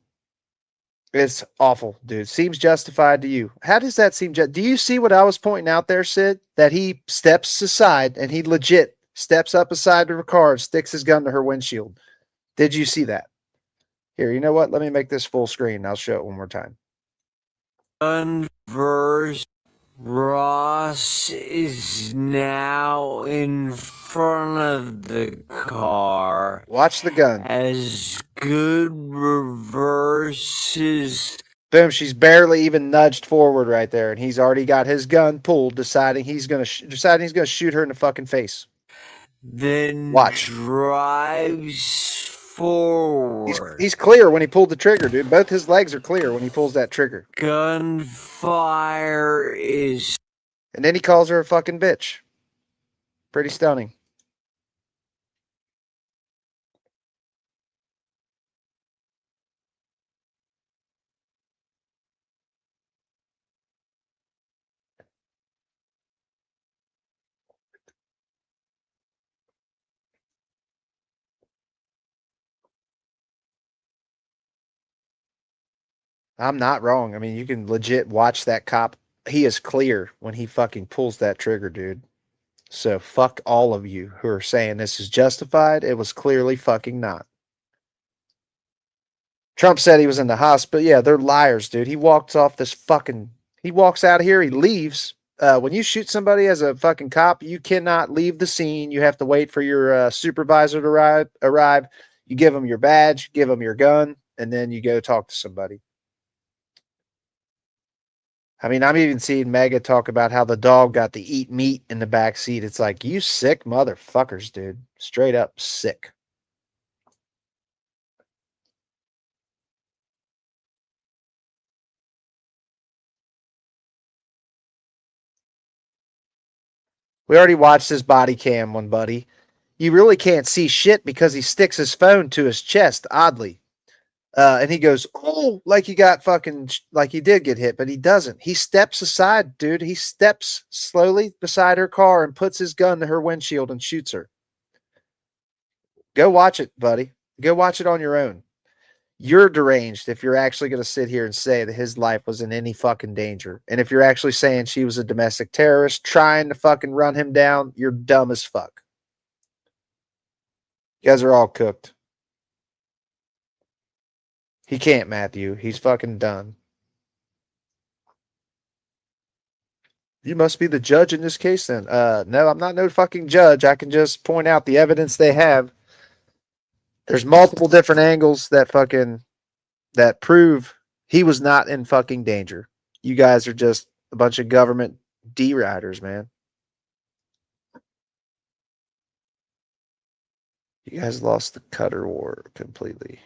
Speaker 8: It's awful, dude. Seems justified to you. How does that seem? Do you see what I was pointing out there, Sid? That he steps aside and he legit steps up aside to her car and sticks his gun to her windshield. Did you see that? Here, you know what? Let me make this full screen. I'll show it one more time.
Speaker 16: Verse Ross is now in front of the car.
Speaker 8: Watch the gun.
Speaker 16: As good reverses.
Speaker 8: Boom, she's barely even nudged forward right there, and he's already got his gun pulled, deciding he's gonna shoot her in the fucking face.
Speaker 16: Then
Speaker 8: Watch.
Speaker 16: Drives forward.
Speaker 8: He's clear when he pulled the trigger, dude. Both his legs are clear when he pulls that trigger.
Speaker 16: Gunfire is.
Speaker 8: And then he calls her a fucking bitch. Pretty stunning. I'm not wrong. I mean, you can legit watch that cop. He is clear when he fucking pulls that trigger, dude. So fuck all of you who are saying this is justified. It was clearly fucking not. Trump said he was in the hospital. Yeah, they're liars, dude. He walks off this fucking. He walks out of here. He leaves. When you shoot somebody as a fucking cop, you cannot leave the scene. You have to wait for your supervisor to arrive. You give them your badge, give them your gun, and then you go talk to somebody. I mean, I'm even seeing Mega talk about how the dog got to eat meat in the back seat. It's like, you sick motherfuckers, dude. Straight up sick. We already watched his body cam one, buddy. You really can't see shit because he sticks his phone to his chest, oddly. And he goes, oh, like he got fucking, like he did get hit, but he doesn't. He steps aside, dude. He steps slowly beside her car and puts his gun to her windshield and shoots her. Go watch it, buddy. Go watch it on your own. You're deranged if you're actually going to sit here and say that his life was in any fucking danger. And if you're actually saying she was a domestic terrorist trying to fucking run him down, you're dumb as fuck. You guys are all cooked. He can't, Matthew. He's fucking done. You must be the judge in this case then. No, I'm not no fucking judge. I can just point out the evidence they have. There's multiple different angles that prove he was not in fucking danger. You guys are just a bunch of government D-riders, man. You guys lost the Cutter War completely.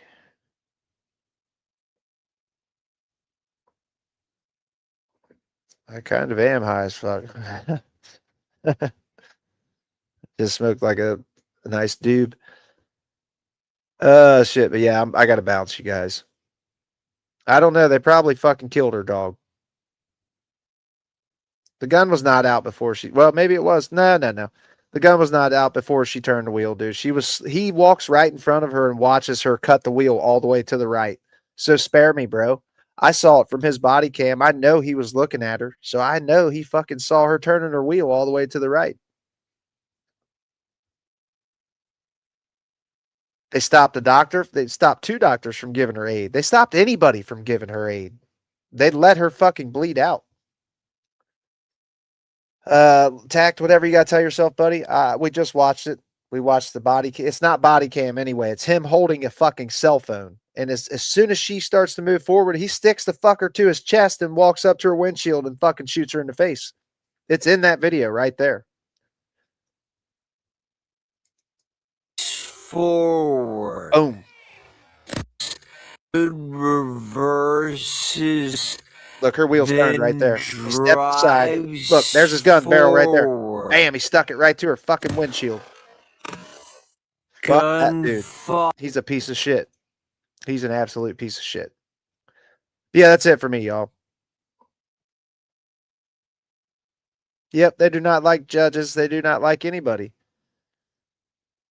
Speaker 8: I kind of am high as fuck. Just smoked like a nice doob. Shit, but yeah, I gotta bounce, you guys. I don't know. They probably fucking killed her dog. The gun was not out before she. Well, maybe it was. No. The gun was not out before she turned the wheel, dude. He walks right in front of her and watches her cut the wheel all the way to the right. So spare me, bro. I saw it from his body cam. I know he was looking at her. So I know he fucking saw her turning her wheel all the way to the right. They stopped the doctor. They stopped 2 doctors from giving her aid. They stopped anybody from giving her aid. They let her fucking bleed out. Tact, whatever you got to tell yourself, buddy. We just watched it. We watched the body cam. It's not body cam anyway. It's him holding a fucking cell phone. And as soon as she starts to move forward, he sticks the fucker to his chest and walks up to her windshield and fucking shoots her in the face. It's in that video right there.
Speaker 16: Forward.
Speaker 8: Boom.
Speaker 16: Good reverses.
Speaker 8: Look, her wheel's turned right there. He stepped aside. Look, there's his gun barrel right there. Bam, he stuck it right to her fucking windshield. Fuck that dude. He's a piece of shit. He's an absolute piece of shit. Yeah, that's it for me, y'all. Yep, they do not like judges. They do not like anybody.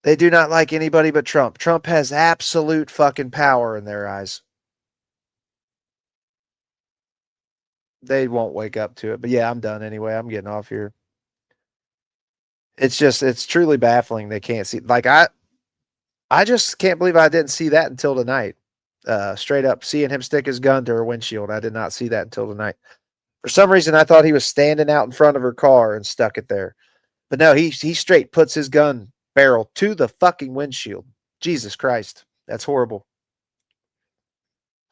Speaker 8: They do not like anybody but Trump. Trump has absolute fucking power in their eyes. they won't wake up to it. But yeah, I'm done anyway. I'm getting off here. It's truly baffling. They can't see. Like I just can't believe I didn't see that until tonight. Straight up seeing him stick his gun to her windshield. I did not see that until tonight. For some reason, I thought he was standing out in front of her car and stuck it there. But no, he straight puts his gun barrel to the fucking windshield. Jesus Christ. That's horrible.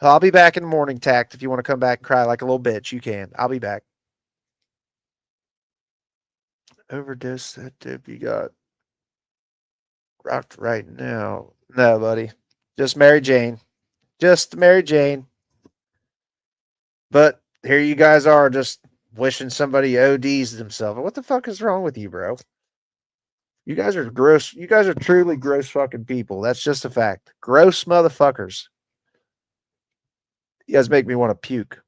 Speaker 8: I'll be back in the morning, Tact. If you want to come back and cry like a little bitch, you can. I'll be back. Overdose that dip you got rocked right now. No, buddy. Just Mary Jane. Just Mary Jane. But here you guys are just wishing somebody ODs themselves. What the fuck is wrong with you, bro? You guys are gross. You guys are truly gross fucking people. That's just a fact. Gross motherfuckers. You guys make me want to puke.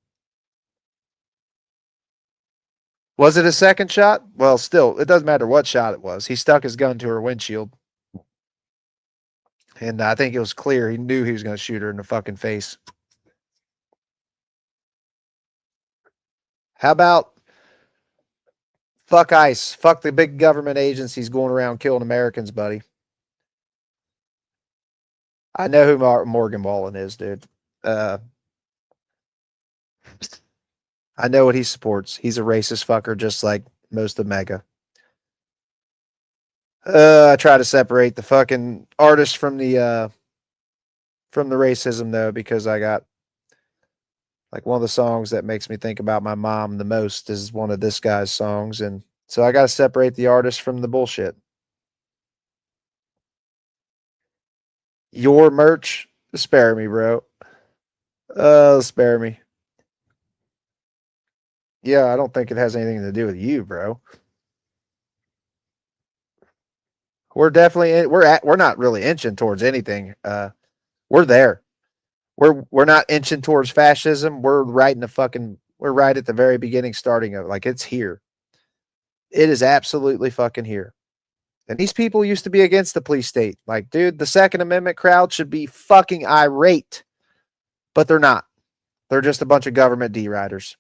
Speaker 8: Was it a second shot? Well, still, it doesn't matter what shot it was. He stuck his gun to her windshield. And I think it was clear he knew he was going to shoot her in the fucking face. How about fuck ICE? Fuck the big government agencies going around killing Americans, buddy. I know who Morgan Wallen is, dude. I know what he supports. He's a racist fucker, just like most of MAGA. I try to separate the fucking artist from the racism though, because I got like one of the songs that makes me think about my mom the most is one of this guy's songs, and so I got to separate the artist from the bullshit. Your merch, spare me, bro. Spare me. Yeah, I don't think it has anything to do with you, bro. We're definitely we're not really inching towards anything. We're there. We're not inching towards fascism. We're right at the very beginning, starting of like it's here. It is absolutely fucking here. And these people used to be against the police state. Like, dude, the Second Amendment crowd should be fucking irate, but they're not. They're just a bunch of government D-riders.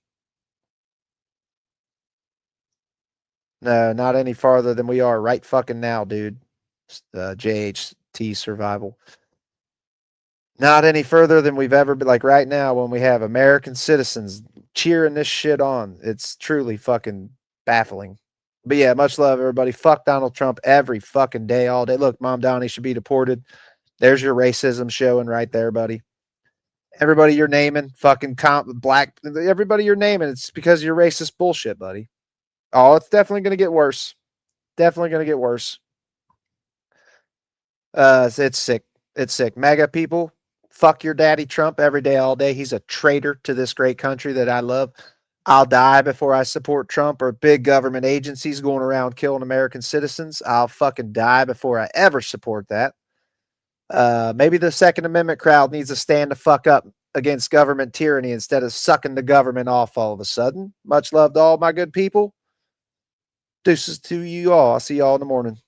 Speaker 8: No, not any farther than we are right fucking now, dude. JHT survival. Not any further than we've ever been. Like right now, when we have American citizens cheering this shit on, it's truly fucking baffling. But yeah, much love, everybody. Fuck Donald Trump every fucking day, all day. Look, Mom Donnie should be deported. There's your racism showing right there, buddy. Everybody you're naming, fucking black, everybody you're naming, it's because of your racist bullshit, buddy. Oh, it's definitely going to get worse. Definitely going to get worse. It's sick. It's sick. MAGA people, fuck your daddy Trump every day, all day. He's a traitor to this great country that I love. I'll die before I support Trump or big government agencies going around killing American citizens. I'll fucking die before I ever support that. Maybe the Second Amendment crowd needs to stand the fuck up against government tyranny instead of sucking the government off all of a sudden. Much love to all my good people. Deuces to you all. I'll see you all in the morning.